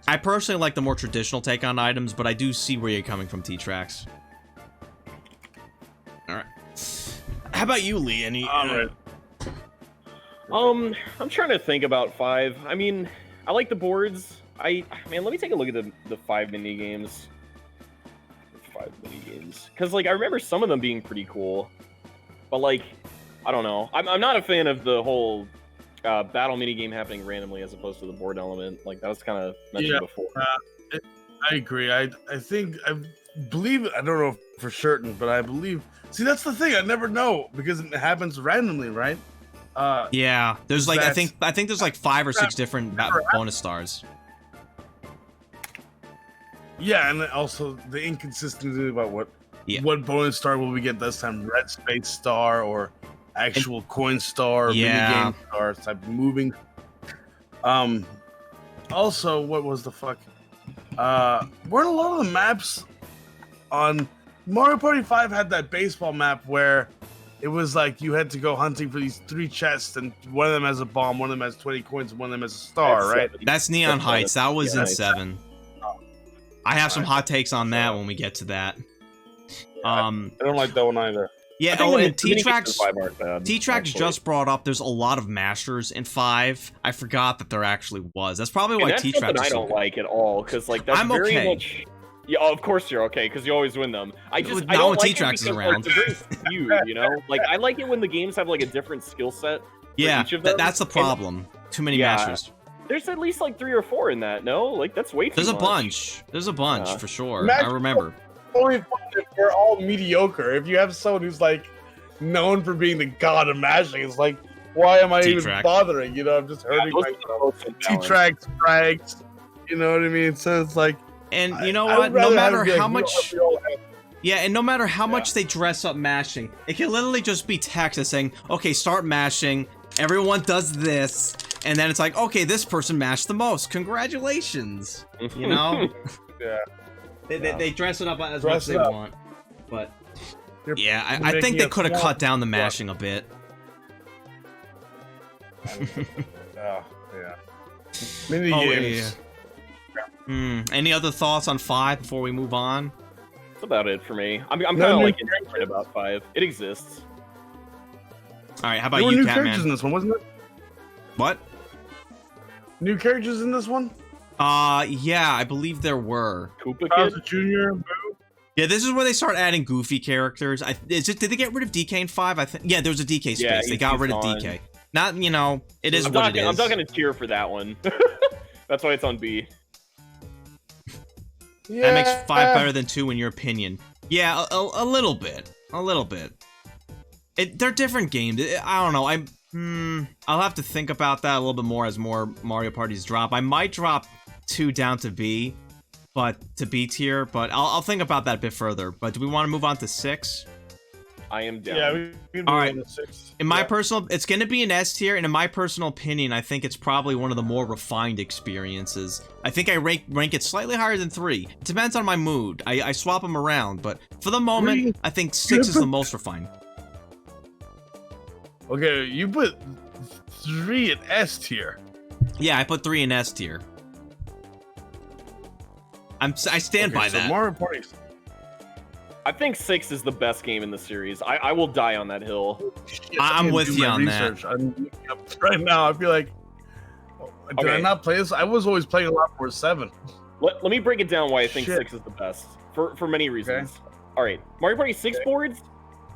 S3: I personally like the more traditional take on items, but I do see where you're coming from, T-Trax. Alright. How about you, Lee? Any...
S2: I'm trying to think about 5. I mean, I like the boards. Man, let me take a look at the 5 mini games. 5 mini games, because like I remember some of them being pretty cool, but like I don't know. I'm not a fan of the whole battle mini game happening randomly as opposed to the board element. Like that was kind of mentioned before.
S1: I agree. I think I believe, I don't know for certain, but I believe. See, that's the thing. I never know because it happens randomly, right?
S3: Yeah, there's like I think there's like 5 or 6 different bonus stars.
S1: Yeah, and then also the inconsistency about what bonus star will we get this time? Red space star or actual coin star or
S3: Yeah.
S1: minigame star type moving. Also, what was the fuck? Weren't a lot of the maps on Mario Party 5 had that baseball map where it was like you had to go hunting for these 3 chests, and one of them has a bomb, one of them has 20 coins, and one of them has a star,
S2: That's
S1: right?
S2: 7.
S3: That's Neon
S2: That's
S3: Heights. That was in
S2: nice.
S3: 7. I have some hot takes on that when we get to that.
S1: I don't like that one either.
S3: Yeah,
S2: I think
S3: oh,
S2: the
S3: and
S2: mini games in
S3: T-Trax
S2: 5 aren't bad,
S3: T-Trax
S2: actually.
S3: just brought up there's a lot of masters in 5. I forgot that there actually was. That's probably
S2: And
S3: why
S2: that's
S3: T-Trax
S2: something
S3: is
S2: I
S3: so
S2: don't
S3: good.
S2: like at all, because like that's
S3: I'm
S2: very
S3: okay.
S2: much. Yeah, of course you're okay, because you always win them. I just
S3: Not
S2: I don't
S3: when
S2: like it
S3: T-Trax is
S2: because,
S3: around.
S2: Like, they're very skewed, you know. Like I like it when the games have like a different skill set.
S3: Yeah,
S2: each of them,
S3: that's the
S2: and-
S3: problem. Too many
S2: Yeah.
S3: masters.
S2: There's at least like 3 or 4 in that. No, like that's way too
S3: There's a
S2: much.
S3: bunch. There's a bunch
S2: Yeah.
S3: for sure.
S1: Imagine-
S3: I remember.
S1: Only fun if we're all mediocre. If you have someone who's like known for being the god of mashing, it's like, why am I even
S3: T-Track.
S1: bothering? You know, I'm just hurting
S2: those are the
S1: myself.
S2: most unbalanced.
S1: T-Trax, frags, you know what I mean? So it's like,
S3: And you know
S1: I
S3: what?
S1: would
S3: No
S1: rather have
S3: matter
S1: it be like,
S3: how
S1: you know
S3: much,
S1: what, we all have-
S3: yeah, and no matter how
S1: Yeah.
S3: much they dress up mashing, it can literally just be text that's saying, "Okay, start mashing. Everyone does this," and then it's like, "Okay, this person mashed the most. Congratulations." You know?
S1: Yeah.
S3: They dress it up as
S1: Dress
S3: much as they
S1: it up.
S3: want, but
S1: You're
S3: yeah, I
S1: making
S3: think they
S1: it
S3: could have
S1: more-
S3: cut down the mashing a bit.
S1: Oh, yeah. Mini
S3: Oh,
S1: games.
S3: Any other thoughts on 5 before we move on?
S2: That's about it for me. I'm
S1: No
S2: kind of
S1: new
S2: like indifferent about 5. It exists.
S3: All right, how
S1: There
S3: about
S1: were
S3: you,
S1: new characters in
S3: Catman?
S1: this one, wasn't it?
S3: What?
S1: New characters in this one?
S3: Yeah, I believe there were.
S2: Koopa
S1: Bowser
S2: Kid.
S1: Jr., Boo.
S3: Yeah, this is where they start adding goofy characters. Did they get rid of DK in 5? I think. Yeah, there was a DK space.
S2: Yeah,
S3: they got
S2: he's
S3: rid of
S2: gone.
S3: DK. Not, you know, it is
S2: I'm
S3: what
S2: not,
S3: it is.
S2: I'm not gonna cheer for that one. That's why it's on B.
S1: Yeah.
S3: That makes 5 better than 2 in your opinion. Yeah, a little bit. A little bit. They're different games. I don't know. I'll have to think about that a little bit more as more Mario Parties drop. I might drop 2 down to B, but to B tier. But I'll think about that a bit further. But do we want to move on to 6?
S2: I am down.
S1: Yeah, we can
S3: All
S1: move
S3: right.
S1: on to 6.
S3: In my
S1: Yeah.
S3: personal, it's going to be an S tier, and in my personal opinion, I think it's probably one of the more refined experiences. I think I rank it slightly higher than 3. It depends on my mood. I swap them around, but for the moment,
S1: 3?
S3: I think 6 is the most refined.
S1: Okay, you put 3 in S tier.
S3: Yeah, I put 3 in S tier. I stand
S1: Okay,
S3: by
S1: so
S3: that.
S1: Mario Party.
S2: I think 6 is the best game in the series. I will die on that hill.
S1: Shit,
S3: I'm
S1: can't
S3: with
S1: do
S3: you
S1: my
S3: on that.
S1: research. I'm looking up right now. I feel like. Did I
S2: Okay.
S1: not play this? I was always playing a lot more 7.
S2: Let me break it down why I think
S1: Shit.
S2: 6 is the best for many reasons. All right, Mario Party 6 boards,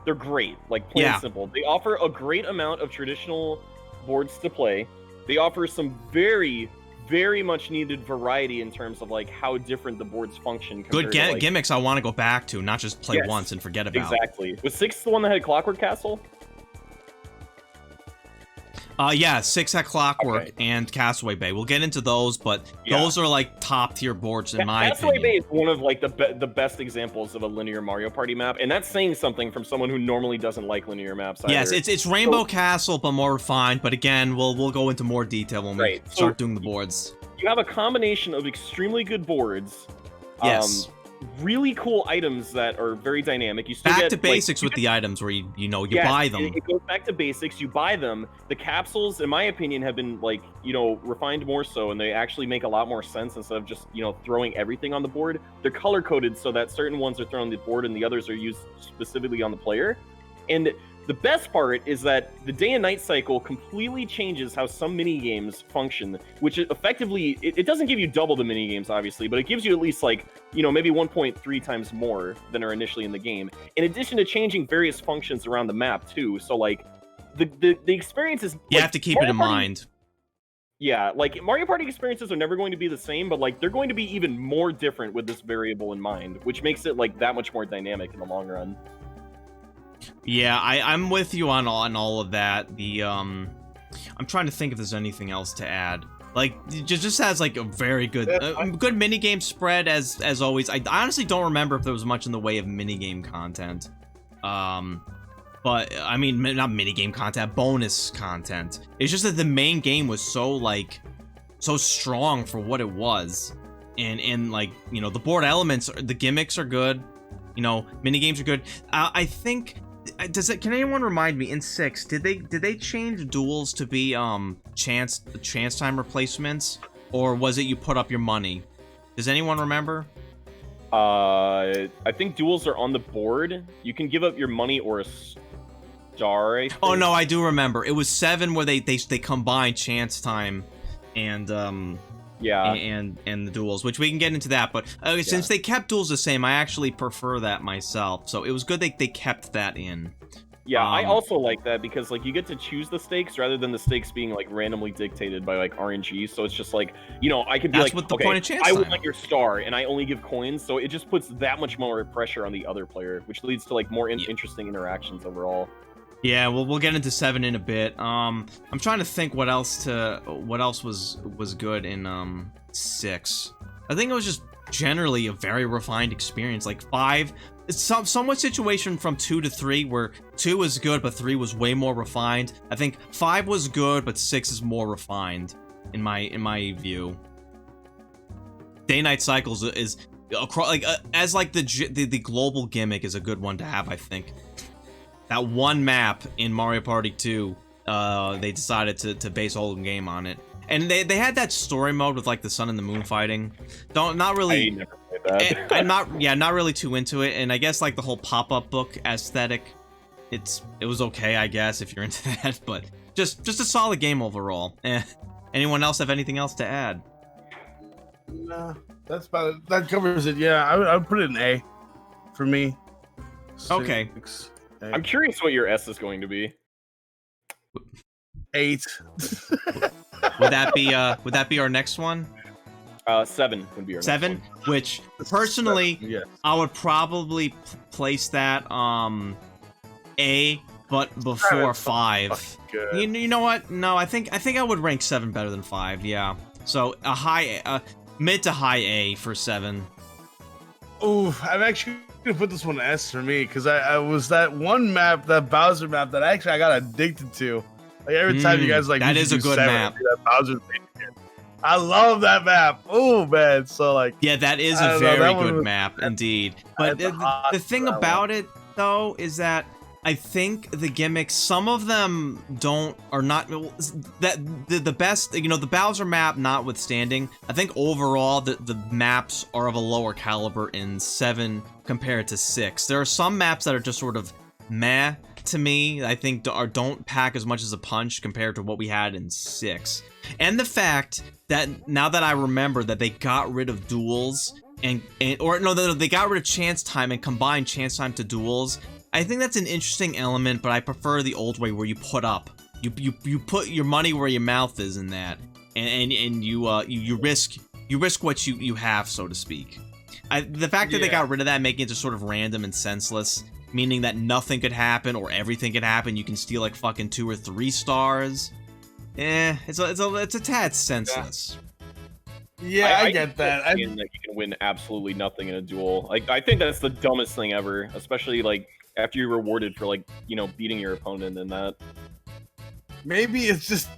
S2: they're great. Like plain
S3: Yeah.
S2: and simple. They offer a great amount of traditional boards to play. They offer some very, very much needed variety in terms of like how different the boards function.
S3: Good
S2: compared to, like,
S3: gimmicks I want to go back to, not just play
S2: Yes,
S3: once and forget about.
S2: Exactly. Was 6 the one that had Clockwork Castle?
S3: Yeah, 6 had Clockwork
S2: Okay.
S3: and Castaway Bay. We'll get into those, but
S2: Yeah.
S3: those are like top tier boards in my
S2: Castaway
S3: opinion.
S2: Bay is one of like the best examples of a linear Mario Party map, and that's saying something from someone who normally doesn't like linear maps.
S3: Yes,
S2: either.
S3: it's Rainbow Castle, but more refined. But again, we'll go into more detail when we
S2: Right, so-
S3: start doing the boards.
S2: You have a combination of extremely good boards.
S3: Yes.
S2: Really cool items that are very dynamic. You still
S3: Back
S2: get,
S3: to
S2: like,
S3: basics
S2: you
S3: with
S2: get-
S3: the items where you
S2: Yes,
S3: buy them.
S2: It goes back to basics. You buy them. The capsules, in my opinion, have been like refined more so, and they actually make a lot more sense instead of just throwing everything on the board. They're color coded so that certain ones are thrown on the board and the others are used specifically on the player. And the best part is that the day and night cycle completely changes how some mini games function, which effectively it doesn't give you double the mini games, obviously, but it gives you at least maybe 1.3 times more than are initially in the game. In addition to changing various functions around the map too, so like the experience is
S3: You
S2: like,
S3: have to keep it in
S2: Mario Party-
S3: mind.
S2: Yeah, like Mario Party experiences are never going to be the same, but like they're going to be even more different with this variable in mind, which makes it like that much more dynamic in the long run.
S3: Yeah, I'm with you on all of that. I'm trying to think if there's anything else to add. Like, it just has like a very good,
S1: Yeah,
S3: good minigame spread as always. I honestly don't remember if there was much in the way of minigame content. But I mean, not minigame content, bonus content. It's just that the main game was so strong for what it was, and like, you know, the board elements, the gimmicks are good. You know, minigames are good. I think. Can anyone remind me, in 6 did they change duels to be chance time replacements, or was it you put up your money? Does anyone remember?
S2: I think duels are on the board. You can give up your money or a star. I think.
S3: Oh no, I do remember. It was 7 where they combined chance time and
S2: yeah,
S3: and the duels, which we can get into that. But since they kept duels the same, I actually prefer that myself. So it was good they kept that in.
S2: Yeah, I also like that because like you get to choose the stakes rather than the stakes being like randomly dictated by like RNG. So it's just like, you know, I could be
S3: That's
S2: like,
S3: what the
S2: okay,
S3: point of chance
S2: I
S3: time.
S2: want your star, and I only give coins, so it just puts that much more pressure on the other player, which leads to like more interesting interactions overall.
S3: Yeah, well, we'll get into 7 in a bit. I'm trying to think what else was good in 6. I think it was just generally a very refined experience. Like 5, it's somewhat situation from 2 to 3, where 2 was good, but 3 was way more refined. I think 5 was good, but 6 is more refined in my view. Day-night cycles is across like as like the global gimmick is a good one to have. I think that one map in Mario Party 2, they decided to base a whole game on it. And they had that story mode with like the sun and the moon fighting. Not really.
S2: I never played that.
S3: I'm not really too into it. And I guess like the whole pop-up book aesthetic, it was okay, I guess, if you're into that. But just a solid game overall. Anyone else have anything else to add?
S1: Nah, that's about it. That covers it. Yeah, I would put it in A for me.
S3: Okay.
S1: 6,
S2: I'm curious what your S is going to be.
S1: 8.
S3: Would that be our next one?
S2: 7 would be our next
S3: 7,
S2: one.
S3: which personally,
S1: Yeah.
S3: I would probably place that A, but before 5.
S1: Good.
S3: You know what? No, I think I would rank 7 better than 5. Yeah. So a mid to high A for 7.
S1: Ooh, I'm actually gonna put this one S for me because I was that one map, that Bowser map, that actually I got addicted to. Like every time you guys like,
S3: that
S1: you
S3: is
S1: should
S3: a
S1: do
S3: good
S1: 7,
S3: map.
S1: that Bowser thing again. I love that map. Oh man, so like,
S3: Yeah, that is
S1: I
S3: a
S1: don't know,
S3: very
S1: that one
S3: good
S1: was-
S3: map indeed. But
S1: that's a hot
S3: the thing
S1: that
S3: about it though is that I think the gimmicks, some of them are not that the best. You know, the Bowser map notwithstanding, I think overall the maps are of a lower caliber in 7 compared to 6. There are some maps that are just sort of meh to me. I think don't pack as much as a punch compared to what we had in 6. And the fact that now that I remember that they got rid of duels they got rid of chance time and combined chance time to duels. I think that's an interesting element, but I prefer the old way where you put up. You put your money where your mouth is in that, and you risk what you have, so to speak. The fact that they got rid of that, making it just sort of random and senseless, meaning that nothing could happen or everything could happen. You can steal like fucking 2 or 3 stars. It's a tad senseless.
S1: yeah, I get that.
S2: That you can win absolutely nothing in a duel. Like I think that's the dumbest thing ever, especially like after you're rewarded for like, you know, beating your opponent in that.
S1: Maybe it's just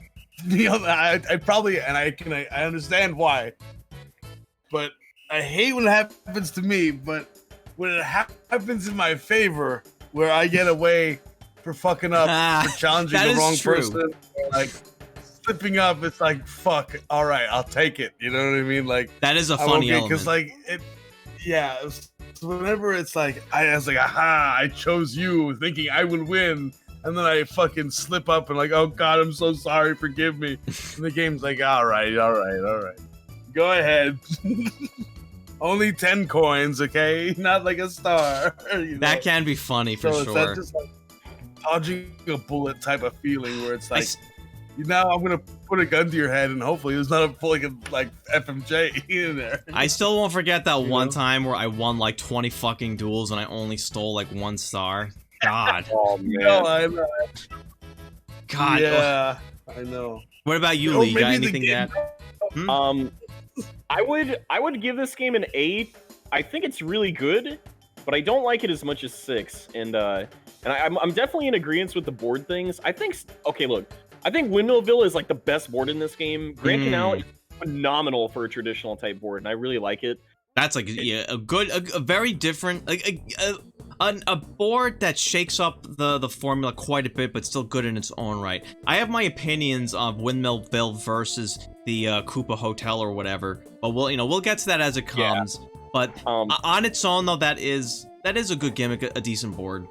S1: me. I probably, and I understand why, but I hate when it happens to me. But when it happens in my favor, where I get away for fucking up, for challenging
S3: that
S1: the
S3: is
S1: wrong
S3: true.
S1: person, or, like slipping up, it's like fuck. All right, I'll take it. You know what I mean? Like
S3: That is a
S1: I'm
S3: funny
S1: okay,
S3: element.
S1: because like it, yeah. So whenever it's like I was like, aha, I chose you, thinking I would win. And then I fucking slip up and like, oh god, I'm so sorry, forgive me. And the game's like, all right. Go ahead. Only 10 coins, okay? Not like a star. You know?
S3: That can be funny for
S1: so
S3: sure.
S1: It's that just like dodging a bullet type of feeling where it's
S3: I
S1: like,
S3: s-
S1: now I'm gonna put a gun to your head and hopefully there's not a full like FMJ in there.
S3: I still won't forget that
S1: You
S3: one
S1: know?
S3: time where I won like 20 fucking duels and I only stole like 1 star. God.
S2: Oh man.
S1: No, I know.
S3: God.
S1: Yeah, I know.
S3: What about you,
S1: Or
S3: Lee? You got
S1: maybe the
S3: anything to
S1: game-
S3: add?
S2: I would give this game an 8. I think it's really good, but I don't like it as much as 6. And I'm definitely in agreement with the board things. I think look, I think Windmillville is like the best board in this game. Grand Canal is phenomenal for a traditional type board, and I really like it.
S3: That's like a very different, like a board that shakes up the formula quite a bit, but still good in its own right. I have my opinions of Windmillville versus the Koopa Hotel or whatever, but we'll get to that as it comes. Yeah. But on its own though, that is a good gimmick, a decent board.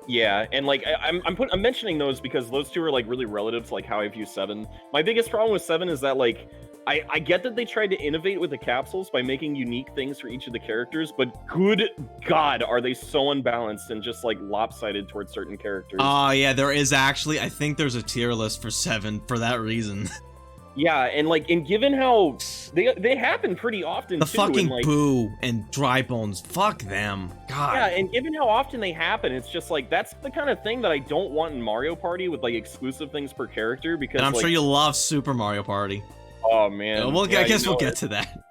S2: Yeah, and like I'm mentioning those because those two are like really relative to like how I view 7. My biggest problem with 7 is that like I get that they tried to innovate with the capsules by making unique things for each of the characters, but good God, are they so unbalanced and just like lopsided towards certain characters.
S3: Oh yeah, there is actually, I think there's a tier list for 7 for that reason.
S2: Yeah, and given how they happen pretty often
S3: the
S2: too,
S3: fucking
S2: and like,
S3: Boo and Dry Bones, fuck them. God.
S2: Yeah, and given how often they happen, it's just like that's the kind of thing that I don't want in Mario Party with like exclusive things per character because
S3: and I'm
S2: like,
S3: sure you love Super Mario Party.
S2: Oh man.
S3: I guess we'll get to that.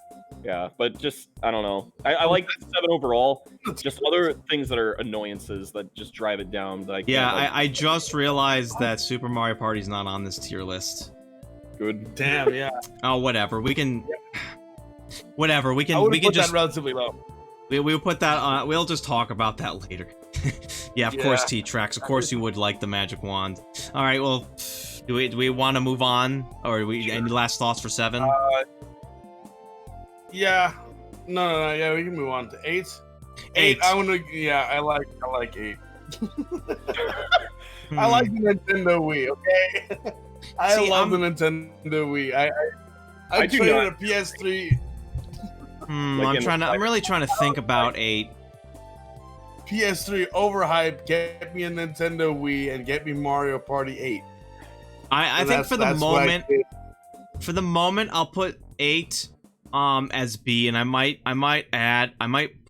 S2: Yeah, but just I don't know. I like 7 overall. Just other things that are annoyances that just drive it down. That
S3: I just realized that Super Mario Party's not on this tier list.
S2: Good.
S1: Damn, yeah.
S3: Oh, whatever. We can. Whatever. We can.
S1: I
S3: We can
S1: put
S3: just
S1: that relatively low.
S3: We'll put that on. We'll just talk about that later. Yeah, of course, T-Trax. Of course, you would like the magic wand. All right. Well, do we want to move on, or any last thoughts for 7?
S1: Yeah. No. Yeah, we can move on to 8. 8. I want to. Yeah, I like 8. I like the Nintendo Wii. Okay. I love the Nintendo Wii. I traded a PS3.
S3: I'm really trying to think about 8.
S1: PS3 overhyped. Get me a Nintendo Wii and get me Mario Party 8.
S3: I think for the moment, I'll put 8 as B, and I might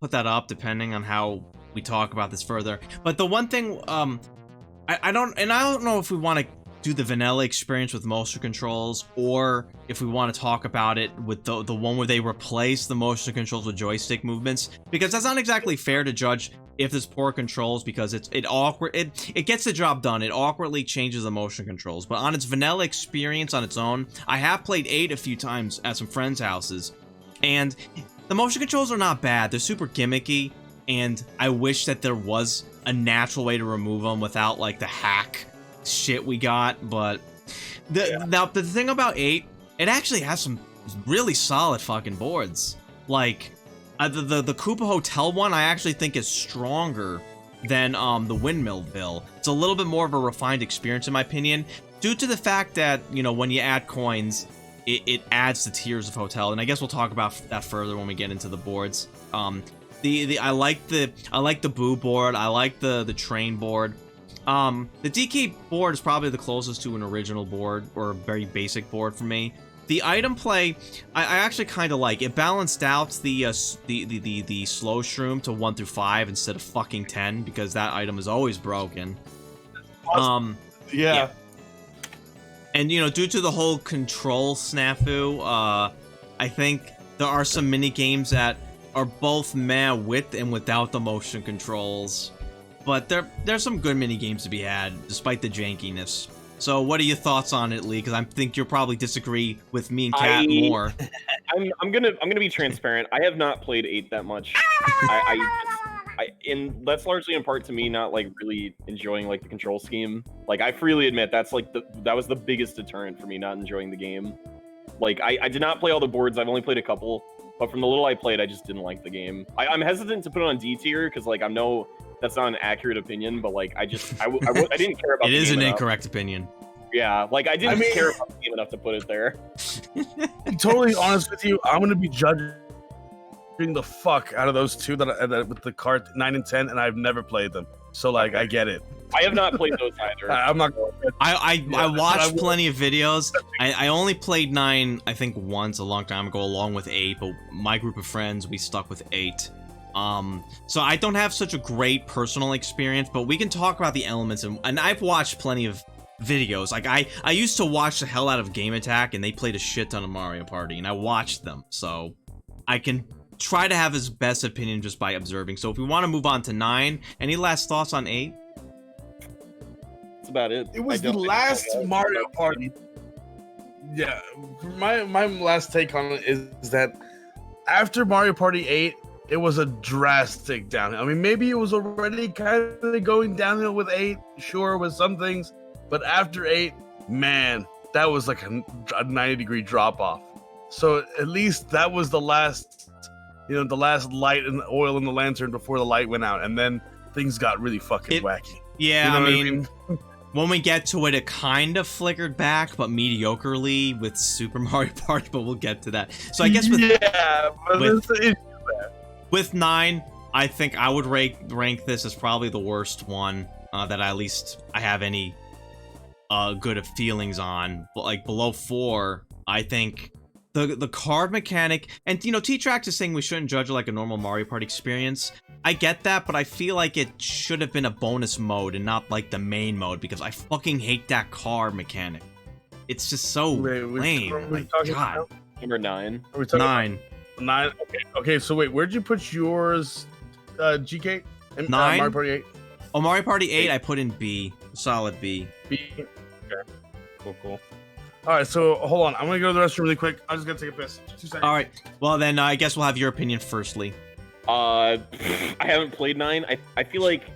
S3: put that up depending on how we talk about this further. But the one thing I don't know if we want to do the vanilla experience with motion controls, or if we want to talk about it with the one where they replace the motion controls with joystick movements, because that's not exactly fair to judge if there's poor controls, because it gets the job done. It awkwardly changes the motion controls, but on its vanilla experience on its own, I have played 8 a few times at some friends' houses, and the motion controls are not bad. They're super gimmicky, and I wish that there was a natural way to remove them without like the hack shit we got. But now the thing about 8, it actually has some really solid fucking boards. Like the Koopa Hotel one, I actually think is stronger than the Windmillville. It's a little bit more of a refined experience in my opinion, due to the fact that, you know, when you add coins, it adds the tiers of hotel, and I guess we'll talk about that further when we get into the boards. I like the Boo board. I like the train board. The DK board is probably the closest to an original board, or a very basic board for me. The item play, I actually kind of like. It balanced out the slow shroom to 1 through 5 instead of fucking 10, because that item is always broken.
S1: Yeah.
S3: And, you know, due to the whole control snafu, I think there are some mini games that are both meh with and without the motion controls. But there's some good mini games to be had, despite the jankiness. So, what are your thoughts on it, Lee? Because I think you'll probably disagree with me and Kat more.
S2: I'm gonna be transparent. I have not played 8 that much. And that's largely in part to me not like really enjoying like the control scheme. Like, I freely admit that's like that was the biggest deterrent for me not enjoying the game. Like, I did not play all the boards. I've only played a couple, but from the little I played, I just didn't like the game. I'm hesitant to put it on D tier because like I know that's not an accurate opinion, but like I didn't care about.
S3: It is an incorrect opinion.
S2: Yeah, like I didn't care about the game enough to put it there.
S1: To be totally honest with you, I'm gonna be judging the fuck out of those two that with the card 9 and 10, and I've never played them. So like, I get it.
S2: I have not played those either.
S1: I'm not.
S3: I watched plenty of videos. I only played 9, I think, once a long time ago, along with 8. But my group of friends, we stuck with 8. So I don't have such a great personal experience, but we can talk about the elements, and I've watched plenty of videos. Like I used to watch the hell out of Game Attack, and they played a shit ton of Mario Party, and I watched them, so I can try to have his best opinion just by observing. So if we want to move on to 9, any last thoughts on 8?
S2: That's about it.
S1: It was the last Mario Party. Yeah, my last take on it is that after Mario Party 8, it was a drastic downhill. I mean, maybe it was already kind of going downhill with 8, sure, with some things, but after 8, man, that was like a 90-degree drop off. So at least that was the last, the last light and oil in the lantern before the light went out, and then things got really fucking wacky.
S3: Yeah,
S1: You know
S3: I
S1: what
S3: mean, when we get to it, it kind of flickered back, but mediocrely with Super Mario Party, but we'll get to that. So I guess with with 9, I think I would rank this as probably the worst one that at least I have any good feelings on. But like below 4, I think the card mechanic, and T-Trax is saying we shouldn't judge it like a normal Mario Party experience. I get that, but I feel like it should have been a bonus mode and not like the main mode, because I fucking hate that card mechanic. It's just so lame. My God.
S2: Number 9.
S1: Are we talking
S3: 9.
S1: 9. Okay. So wait, where'd you put yours, GK?
S3: 9.
S1: Mario Party 8.
S3: Oh, Mario Party 8, I put in B. Solid B.
S1: B. Okay. Cool. All right, so hold on. I'm gonna go to the restroom really quick. I'm just gonna take a piss. 2 seconds.
S3: All right. Well, then I guess we'll have your opinion firstly.
S2: I haven't played 9. I feel like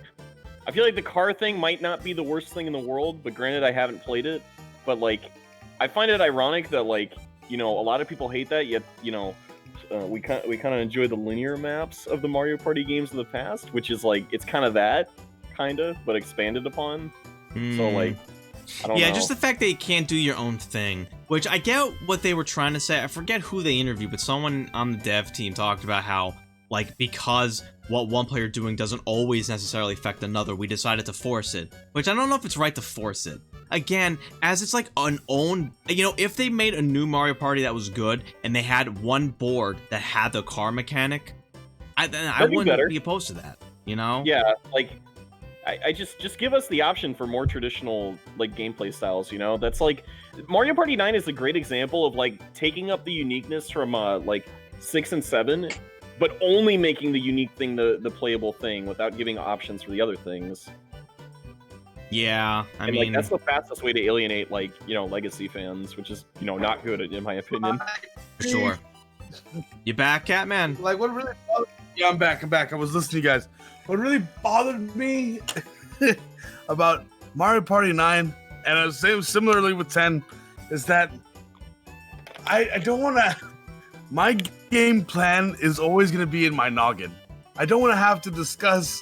S2: the car thing might not be the worst thing in the world, but granted, I haven't played it. But like, I find it ironic that like, a lot of people hate that, yet we kind of enjoy the linear maps of the Mario Party games of the past, which is like, it's kind of that, but expanded upon. So like, I don't know.
S3: Just the fact that you can't do your own thing, which I get what they were trying to say. I forget who they interviewed, but someone on the dev team talked about how, like, because what one player doing doesn't always necessarily affect another, we decided to force it. Which I don't know if it's right to force it. Again, as it's like an own, if they made a new Mario Party that was good and they had one board that had the car mechanic, I wouldn't be opposed to that.
S2: Yeah, like I just give us the option for more traditional like gameplay styles. That's like Mario Party 9 is a great example of like taking up the uniqueness from like 6 and 7, but only making the unique thing the playable thing without giving options for the other things.
S3: Yeah, I mean,
S2: like, that's the fastest way to alienate like legacy fans, which is not good in my opinion.
S3: For sure. You back, Catman?
S1: Like, what really bothered me? Yeah, I'm back. I was listening to you guys. What really bothered me about Mario Party 9, and I was saying similarly with 10, is that I don't want to. My game plan is always going to be in my noggin. I don't want to have to discuss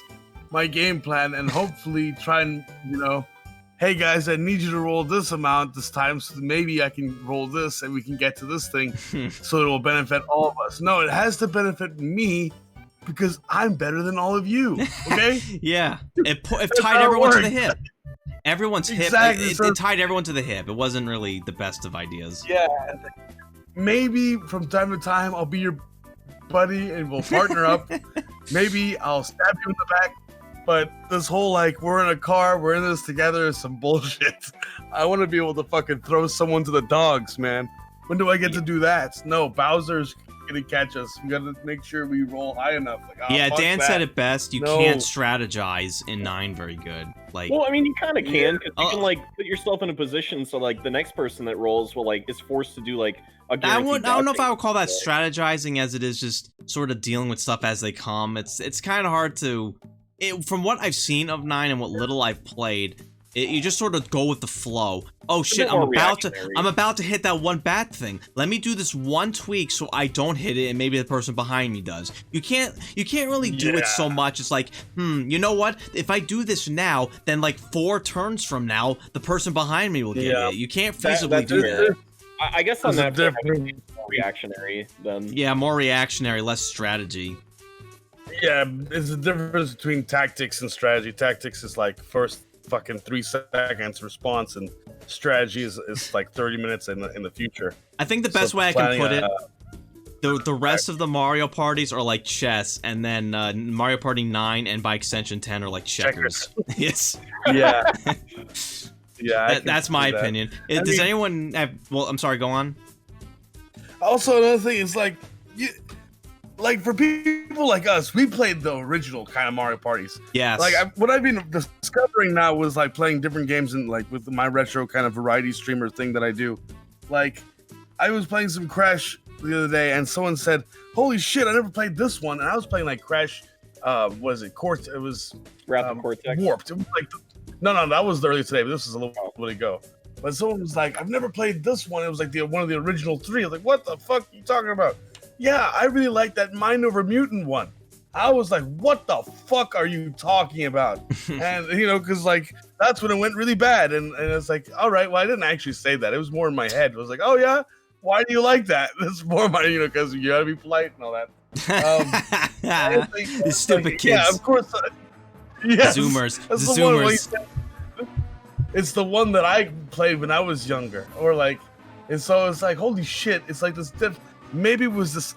S1: my game plan and hopefully try and, hey guys, I need you to roll this amount this time, so maybe I can roll this and we can get to this thing so it will benefit all of us. No, it has to benefit me because I'm better than all of you, okay?
S3: Yeah, it tied everyone to the hip. Everyone's
S1: exactly.
S3: hip. It tied everyone to the hip. It wasn't really the best of ideas.
S1: Yeah. Maybe from time to time I'll be your buddy and we'll partner up. Maybe I'll stab you in the back. But this whole, like, we're in a car, we're in this together is some bullshit. I want to be able to fucking throw someone to the dogs, man. When do I get to do that? No, Bowser's gonna catch us. We gotta make sure we roll high enough. Like,
S3: yeah, Dan said it best. You can't strategize in 9 very good. Like,
S2: well, I mean, you kind of can. Cause you can like put yourself in a position so like the next person that rolls will is forced to do like a. I
S3: don't know if I would call that strategizing, as it is just sort of dealing with stuff as they come. It's kind of hard to. From what I've seen of 9 and what little I've played, you just sort of go with the flow. Oh shit, I'm about to hit that one bat thing. Let me do this one tweak so I don't hit it and maybe the person behind me does. You can't really do it so much. It's like, you know what? If I do this now, then like 4 turns from now, the person behind me will get it. You can't feasibly do that.
S2: I guess on that front, more reactionary then.
S3: Yeah, more reactionary, less strategy.
S1: Yeah, there's a difference between tactics and strategy. Tactics is like first fucking 3 seconds response, and strategy is like 30 minutes in the future.
S3: I think the best way I can put it, the rest of the Mario parties are like chess, and then Mario Party 9 and by extension 10 are like checkers. Yes.
S1: Yeah. Yeah, I can
S3: That's
S1: see
S3: my
S1: that.
S3: opinion.
S1: I
S3: Does
S1: mean-
S3: anyone have? Well, I'm sorry. Go on.
S1: Also, another thing is like, like for people like us, we played the original kind of Mario parties.
S3: Yes.
S1: Like what I've been discovering now was like playing different games and like with my retro kind of variety streamer thing that I do. Like, I was playing some Crash the other day, and someone said, "Holy shit, I never played this one." And I was playing like Crash. Was it Cortex? It was
S2: Wrath of Cortex.
S1: Warped. It was like no, that was earlier today, but this is a little bit ago. But someone was like, "I've never played this one." It was like one of the original three. I was like, "What the fuck are you talking about?" Yeah, I really like that Mind Over Mutant one. I was like, "What the fuck are you talking about?" And because like that's when it went really bad, and it's like, all right, well, I didn't actually say that. It was more in my head. It was like, oh yeah, why do you like that? That's more my, because you gotta be polite and all that. I think,
S3: The stupid
S1: like,
S3: kids.
S1: Yeah, of course. Yes,
S3: Zoomers.
S1: that's
S3: The
S1: the one where you
S3: Zoomers.
S1: said- it's the one that I played when I was younger, or like, and so it's like, holy shit! It's like this. Maybe it was this.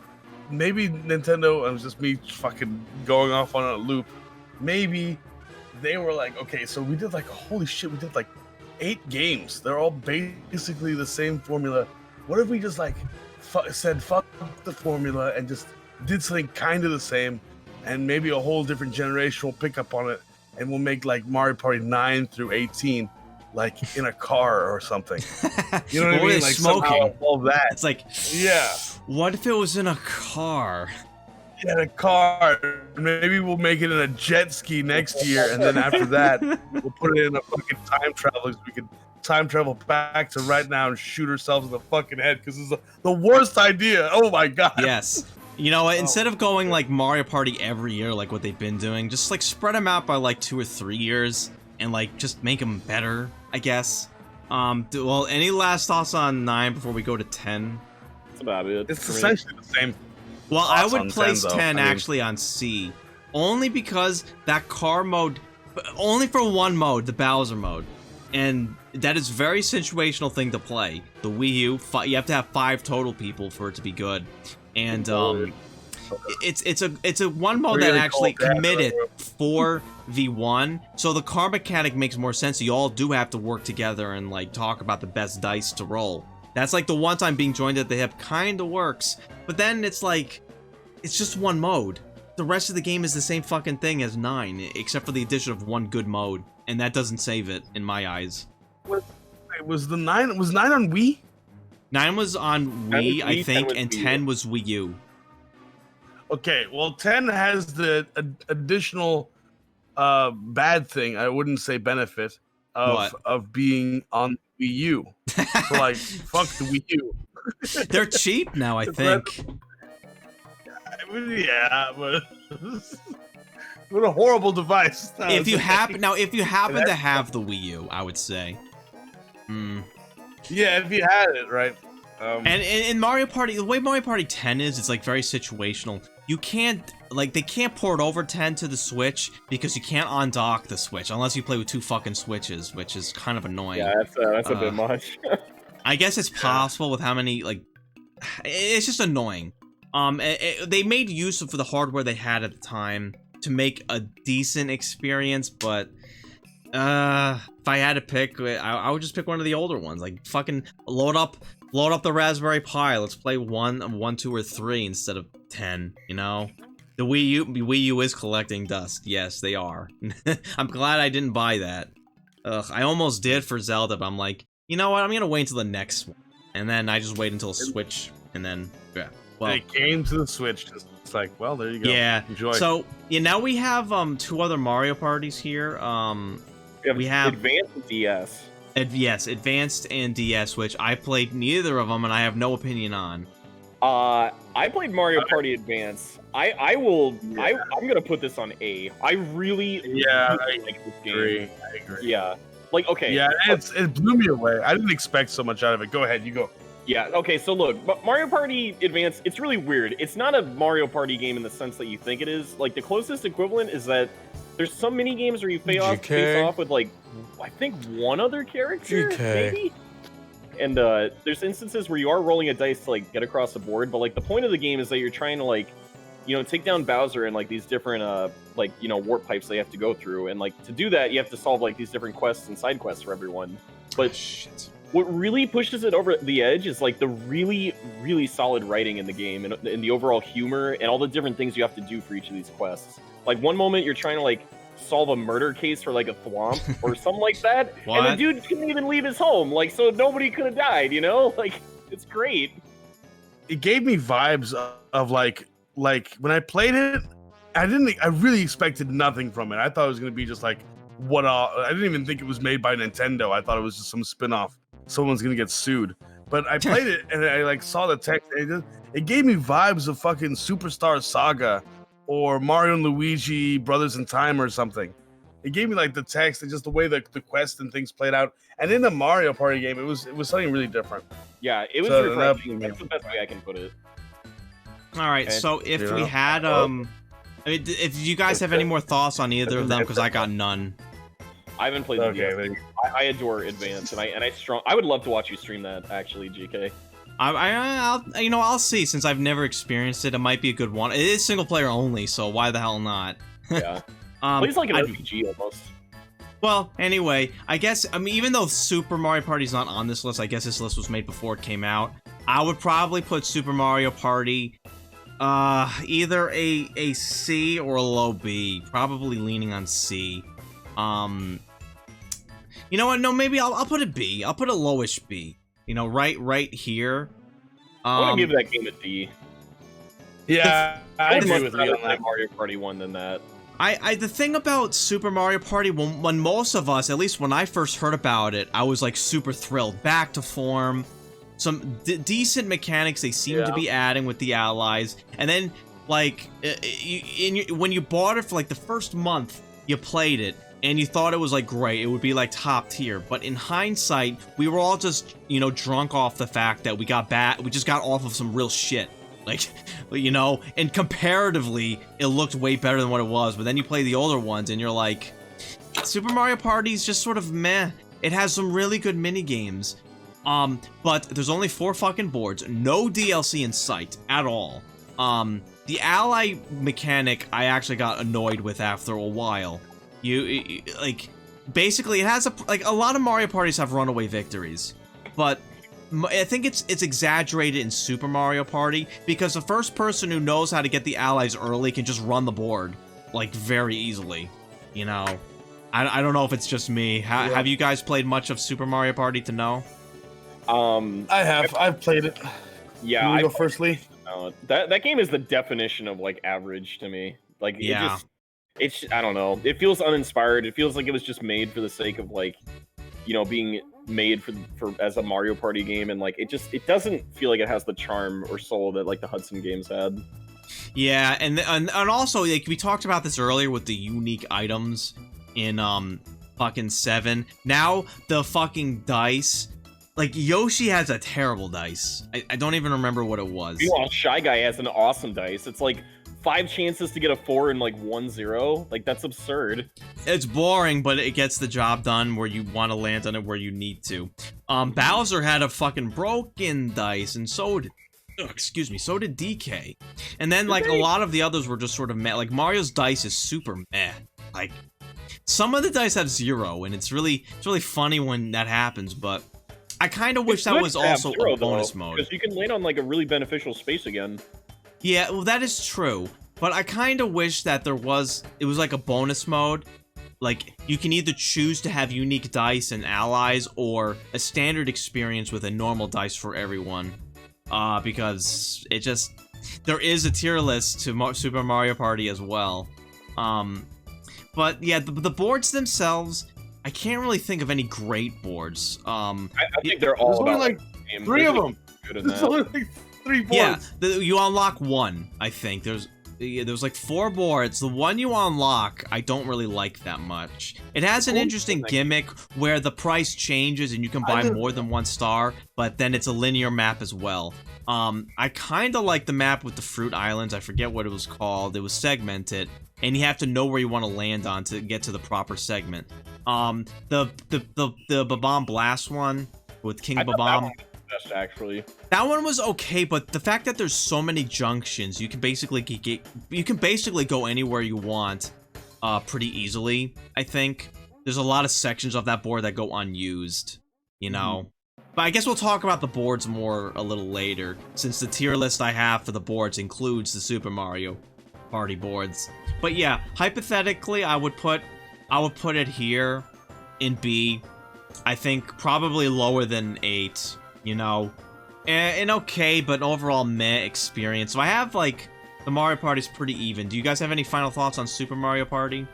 S1: Maybe Nintendo. It was just me fucking going off on a loop. Maybe they were like, okay, so we did like, holy shit, we did like 8 games. They're all basically the same formula. What if we just like said fuck the formula and just did something kind of the same, and maybe a whole different generation will pick up on it, and we'll make like Mario Party 9 through 18 like in a car or something. You know what I
S3: Or
S1: mean?
S3: they're
S1: Like somehow all that.
S3: It's like,
S1: Yeah.
S3: what if it was in a car?
S1: Yeah, a car. Maybe we'll make it in a jet ski next year, and then after that, we'll put it in a fucking time travel. So we can time travel back to right now and shoot ourselves in the fucking head because it's the worst idea. Oh my god.
S3: Yes. You know what? Instead of going like Mario Party every year, like what they've been doing, just like spread them out by like 2 or 3 years and like just make them better, I guess. Well, any last thoughts on 9 before we go to 10?
S2: That's about it.
S1: It's
S2: for me.
S1: essentially the same.
S3: Well, I
S1: Thoughts
S3: would
S1: on
S3: place
S1: 10,
S3: 10,
S1: though. I mean-
S3: actually on C, only because that car mode, only for one mode, the Bowser mode, and that is very situational thing to play. The Wii U, you have to have 5 total people for it to be good, and it's a one mode that
S1: Really
S3: actually
S1: cool, yeah.
S3: committed 4v1, so the car mechanic makes more sense. You all do have to work together and like talk about the best dice to roll. That's like the one time being joined at the hip kind of works, but then it's like, it's just one mode. The rest of the game is the same fucking thing as 9, except for the addition of one good mode, and that doesn't save it in my eyes.
S1: Was 9 on Wii?
S3: 9 was on
S2: 9 was
S3: Wii, I
S2: Wii, 10
S3: think,
S2: was
S3: and
S2: Wii U.
S3: 10 was Wii U.
S1: Okay, well, 10 has the additional bad thing. I wouldn't say benefit
S3: What?
S1: of being on Wii U. So like, fuck the Wii U.
S3: They're cheap now, I
S1: It's
S3: think.
S1: I mean, yeah, but what a horrible device.
S3: If you happen to
S1: That's-
S3: have the Wii U, I would say. Hmm.
S1: Yeah, if you had it, right?
S3: And in Mario Party, the way Mario Party 10 is, it's like very situational. You can't, like, they can't port over 10 to the Switch because you can't undock the Switch unless you play with 2 fucking Switches, which is kind of annoying.
S2: Yeah, that's a bit much.
S3: I guess it's possible with how many, like, it's just annoying. They made use of the hardware they had at the time to make a decent experience, but if I had to pick, I would just pick one of the older ones. Like, fucking load up the Raspberry Pi. Let's play 1, 2, or 3 instead of 10. You know, the Wii U is collecting dust. Yes, they are. I'm glad I didn't buy that. I almost did for Zelda, but I'm like, you know what? I'm gonna wait until the next one, and then I just wait until Switch, and then yeah. Well,
S1: it came to the Switch. It's like, well, there you go.
S3: yeah.
S1: Enjoy.
S3: So yeah, now we have 2 other Mario parties here. We have-
S2: Advanced DS.
S3: Yes, Advanced and DS, which I played neither of them, and I have no opinion on.
S2: I played Mario Party Advance. I'm gonna put this on A. I really like this game.
S1: I agree.
S2: Yeah. Like, okay.
S1: Yeah, it blew me away. I didn't expect so much out of it. Go ahead, you go.
S2: Yeah, okay, so look, Mario Party Advance, it's really weird. It's not a Mario Party game in the sense that you think it is. Like, the closest equivalent is that there's some mini games where you face off with, like, I think one other character, maybe? And there's instances where you are rolling a dice to, like, get across the board, but, like, the point of the game is that you're trying to, like, take down Bowser and like these different warp pipes they have to go through, and like to do that you have to solve like these different quests and side quests for everyone. But
S3: Shit.
S2: what really pushes it over the edge is like the really, really solid writing in the game and the overall humor and all the different things you have to do for each of these quests. Like one moment you're trying to like solve a murder case for like a thwomp or something like that, and the dude couldn't even leave his home, like so nobody could have died. Like it's great.
S1: It gave me vibes of like when I played it, I really expected nothing from it. I thought it was gonna be just like I didn't even think it was made by Nintendo. I thought it was just some spin-off. Someone's gonna get sued. But I played it and I like saw the text. And it gave me vibes of fucking Superstar Saga or Mario and Luigi Brothers in Time or something. It gave me like the text and just the way the quest and things played out. And in the Mario Party game, it was something really different.
S2: Yeah, it was
S1: So
S2: refreshing. That's the best way I can put it.
S3: All right,
S2: Okay.
S3: so if
S1: Yeah.
S3: we had I mean, if you guys have any more thoughts on either of them, because I got none.
S2: I haven't played the
S1: Okay,
S2: DS. I adore Advance, and I would love to watch you stream that actually, GK.
S3: I'll see. Since I've never experienced it, it might be a good one. It is single player only, so why the hell not?
S2: Yeah, plays like an
S3: I-
S2: RPG almost.
S3: Well, anyway, I guess, even though Super Mario Party's not on this list, I guess this list was made before it came out, I would probably put Super Mario Party, either a C or a low B, probably leaning on C. You know what, no, maybe I'll put a B, I'll put a lowish B, right here.
S2: I want to give that game a D.
S1: Yeah, I
S2: I'd
S1: agree
S2: much
S1: with you
S2: rather
S1: on
S2: play
S1: that.
S2: Mario Party 1 than that.
S3: The thing about Super Mario Party, when most of us, at least when I first heard about it, I was like super thrilled. Back to form, some decent mechanics they seem to be adding with the allies, and then like when you bought it for like the first month, you played it and you thought it was like great, it would be like top tier. But in hindsight, we were all just drunk off the fact that we just got off of some real shit. Like, and comparatively, it looked way better than what it was. But then you play the older ones, and you're like, Super Mario Party's just sort of meh. It has some really good mini games, but there's only 4 fucking boards, no DLC in sight at all. The ally mechanic, I actually got annoyed with after a while. Basically, it has a lot of Mario Parties have runaway victories, but I think it's exaggerated in Super Mario Party because the first person who knows how to get the allies early can just run the board like very easily. I don't know if it's just me. Have you guys played much of Super Mario Party to know?
S1: I've played it.
S2: Yeah,
S1: You wanna go first, Lee?
S2: that game is the definition of like average to me. Like
S3: Yeah.
S2: it's I don't know. It feels uninspired. It feels like it was just made for the sake of like, being made for as a Mario Party game, and like it doesn't feel like it has the charm or soul that like the Hudson games had.
S3: Yeah, and also like we talked about this earlier with the unique items in fucking 7. Now the fucking dice, like Yoshi has a terrible dice. I don't even remember what it was.
S2: Meanwhile, Shy Guy has an awesome dice. It's like 5 chances to get a 4 and like 1-0. Like that's absurd.
S3: It's boring, but it gets the job done where you want to land on it where you need to. Bowser had a fucking broken dice, and so did DK. And then like a lot of the others were just sort of meh. Like Mario's dice is super meh. Like some of the dice have 0, and it's really funny when that happens. But I kind of wish that was also a bonus mode,
S2: because you can land on like a really beneficial space again.
S3: Yeah, well, that is true. But I kind of wish that it was like a bonus mode. Like, you can either choose to have unique dice and allies, or a standard experience with a normal dice for everyone. Because there is a tier list to Super Mario Party as well. But yeah, the boards themselves, I can't really think of any great boards.
S2: I think they're all
S1: There's only
S2: about
S1: like
S2: game.
S1: 3 of them.
S2: Good in
S1: There's
S2: that.
S1: only like 3 boards.
S3: Yeah, you unlock 1, I think. There's like 4 boards. The one you unlock, I don't really like that much. It has an interesting gimmick where the price changes and you can buy more than 1 star, but then it's a linear map as well. I kind of like the map with the fruit islands. I forget what it was called. It was segmented, and you have to know where you want to land on to get to the proper segment. The Bob-omb Blast one with King
S2: I thought
S3: Bob-omb.
S2: best, actually.
S3: That one was okay, but the fact that there's so many junctions, you can basically go anywhere you want, pretty easily. I think there's a lot of sections of that board that go unused, you know. But I guess we'll talk about the boards more a little later, since the tier list I have for the boards includes the Super Mario Party boards. But yeah, hypothetically, I would put it here in B. I think probably lower than 8, you know. An okay, but overall meh experience. So I have, like, the Mario Party's pretty even. Do you guys have any final thoughts on Super Mario Party?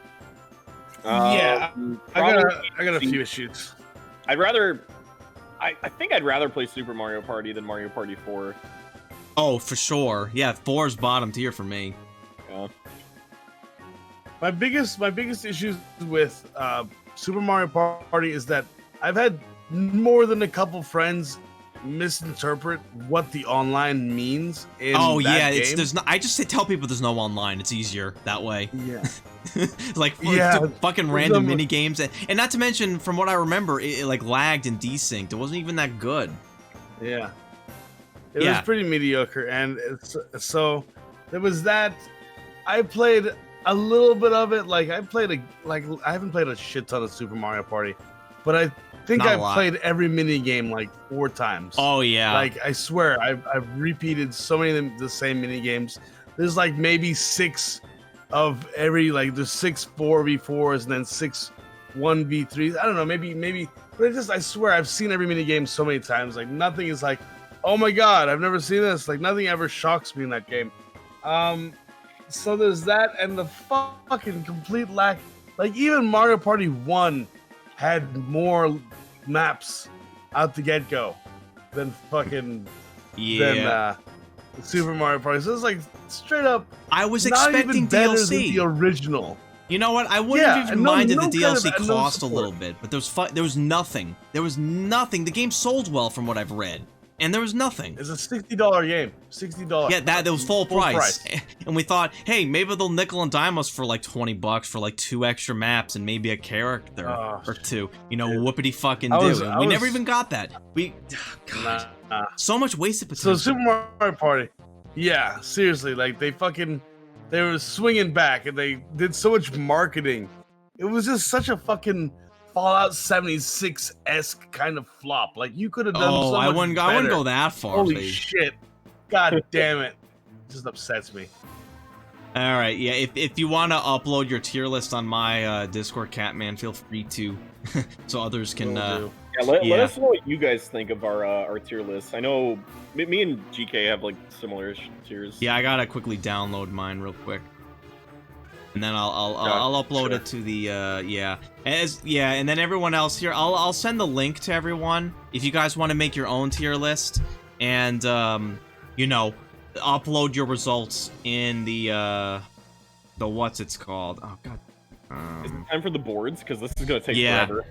S1: Yeah, I got a
S2: C.
S1: few issues.
S2: I think I'd rather play Super Mario Party than Mario Party 4.
S3: Oh, for sure. Yeah, 4's bottom tier for me.
S2: Yeah.
S1: My biggest issues with Super Mario Party is that I've had more than a couple friends misinterpret what the online means in
S3: Oh
S1: that
S3: yeah,
S1: game.
S3: there's no. I just tell people there's no online. It's easier that way.
S1: Yeah.
S3: Like
S1: Yeah,
S3: fucking
S1: there's
S3: random
S1: no-
S3: mini games, and not to mention, from what I remember, it like lagged and desynced. It wasn't even that good.
S1: Yeah. It
S3: Yeah.
S1: was pretty mediocre, and so there was that. I played a little bit of it. Like I haven't played a shit ton of Super Mario Party, but I think
S3: Not a
S1: I've
S3: lot.
S1: played every mini game like 4 times.
S3: Oh yeah.
S1: Like I swear, I've repeated so many of them, the same mini games. There's like maybe 6 of every, like there's 6 4v4s and then 6 1v3s. I don't know, maybe. But I swear I've seen every mini game so many times. Like nothing is like, oh my god, I've never seen this. Like nothing ever shocks me in that game. So there's that, and the fucking complete lack. Like even Mario Party 1 had more maps out the get go than fucking
S3: yeah.
S1: than Super Mario Party. So it's like straight up
S3: I was
S1: not
S3: expecting
S1: even better than
S3: DLC.
S1: the original.
S3: You know what? I wouldn't
S1: Yeah,
S3: have even
S1: and no-
S3: minded
S1: no
S3: the
S1: kind of-
S3: DLC
S1: and no
S3: cost a
S1: support.
S3: little bit, but there was nothing. There was nothing. The game sold well from what I've read, and there was nothing.
S1: It's a $60 game. $60.
S3: Yeah, that was full price. And we thought, hey, maybe they'll nickel and dime us for like $20 for like 2 extra maps and maybe a character
S1: Oh,
S3: or 2. You know,
S1: shit.
S3: whoopity fucking
S1: I
S3: do.
S1: was-
S3: And
S1: I
S3: we
S1: was-
S3: never even got that. God,
S1: Nah.
S3: so much wasted
S1: So
S3: potential.
S1: Super Mario Party, yeah, seriously, like they were swinging back and they did so much marketing. It was just such a fucking Fallout 76-esque kind of flop. Like you could have done
S3: Oh,
S1: so much
S3: I wouldn't
S1: better.
S3: go that far.
S1: Holy
S3: babe.
S1: shit! God damn it! It just upsets me.
S3: All right, yeah. If you want to upload your tier list on my Discord, Catman, feel free to, so others can.
S1: Will do.
S2: Yeah, let
S3: Yeah.
S2: us know what you guys think of our tier list. I know me and GK have like similar tiers.
S3: Yeah, I gotta quickly download mine real quick, and then I'll upload
S1: sure.
S3: it to the and then everyone else here, I'll send the link to everyone if you guys want to make your own tier list, and you know, upload your results in the what's it's called? Oh god.
S2: Is it time for the boards? Because this is gonna take
S3: Yeah.
S2: forever.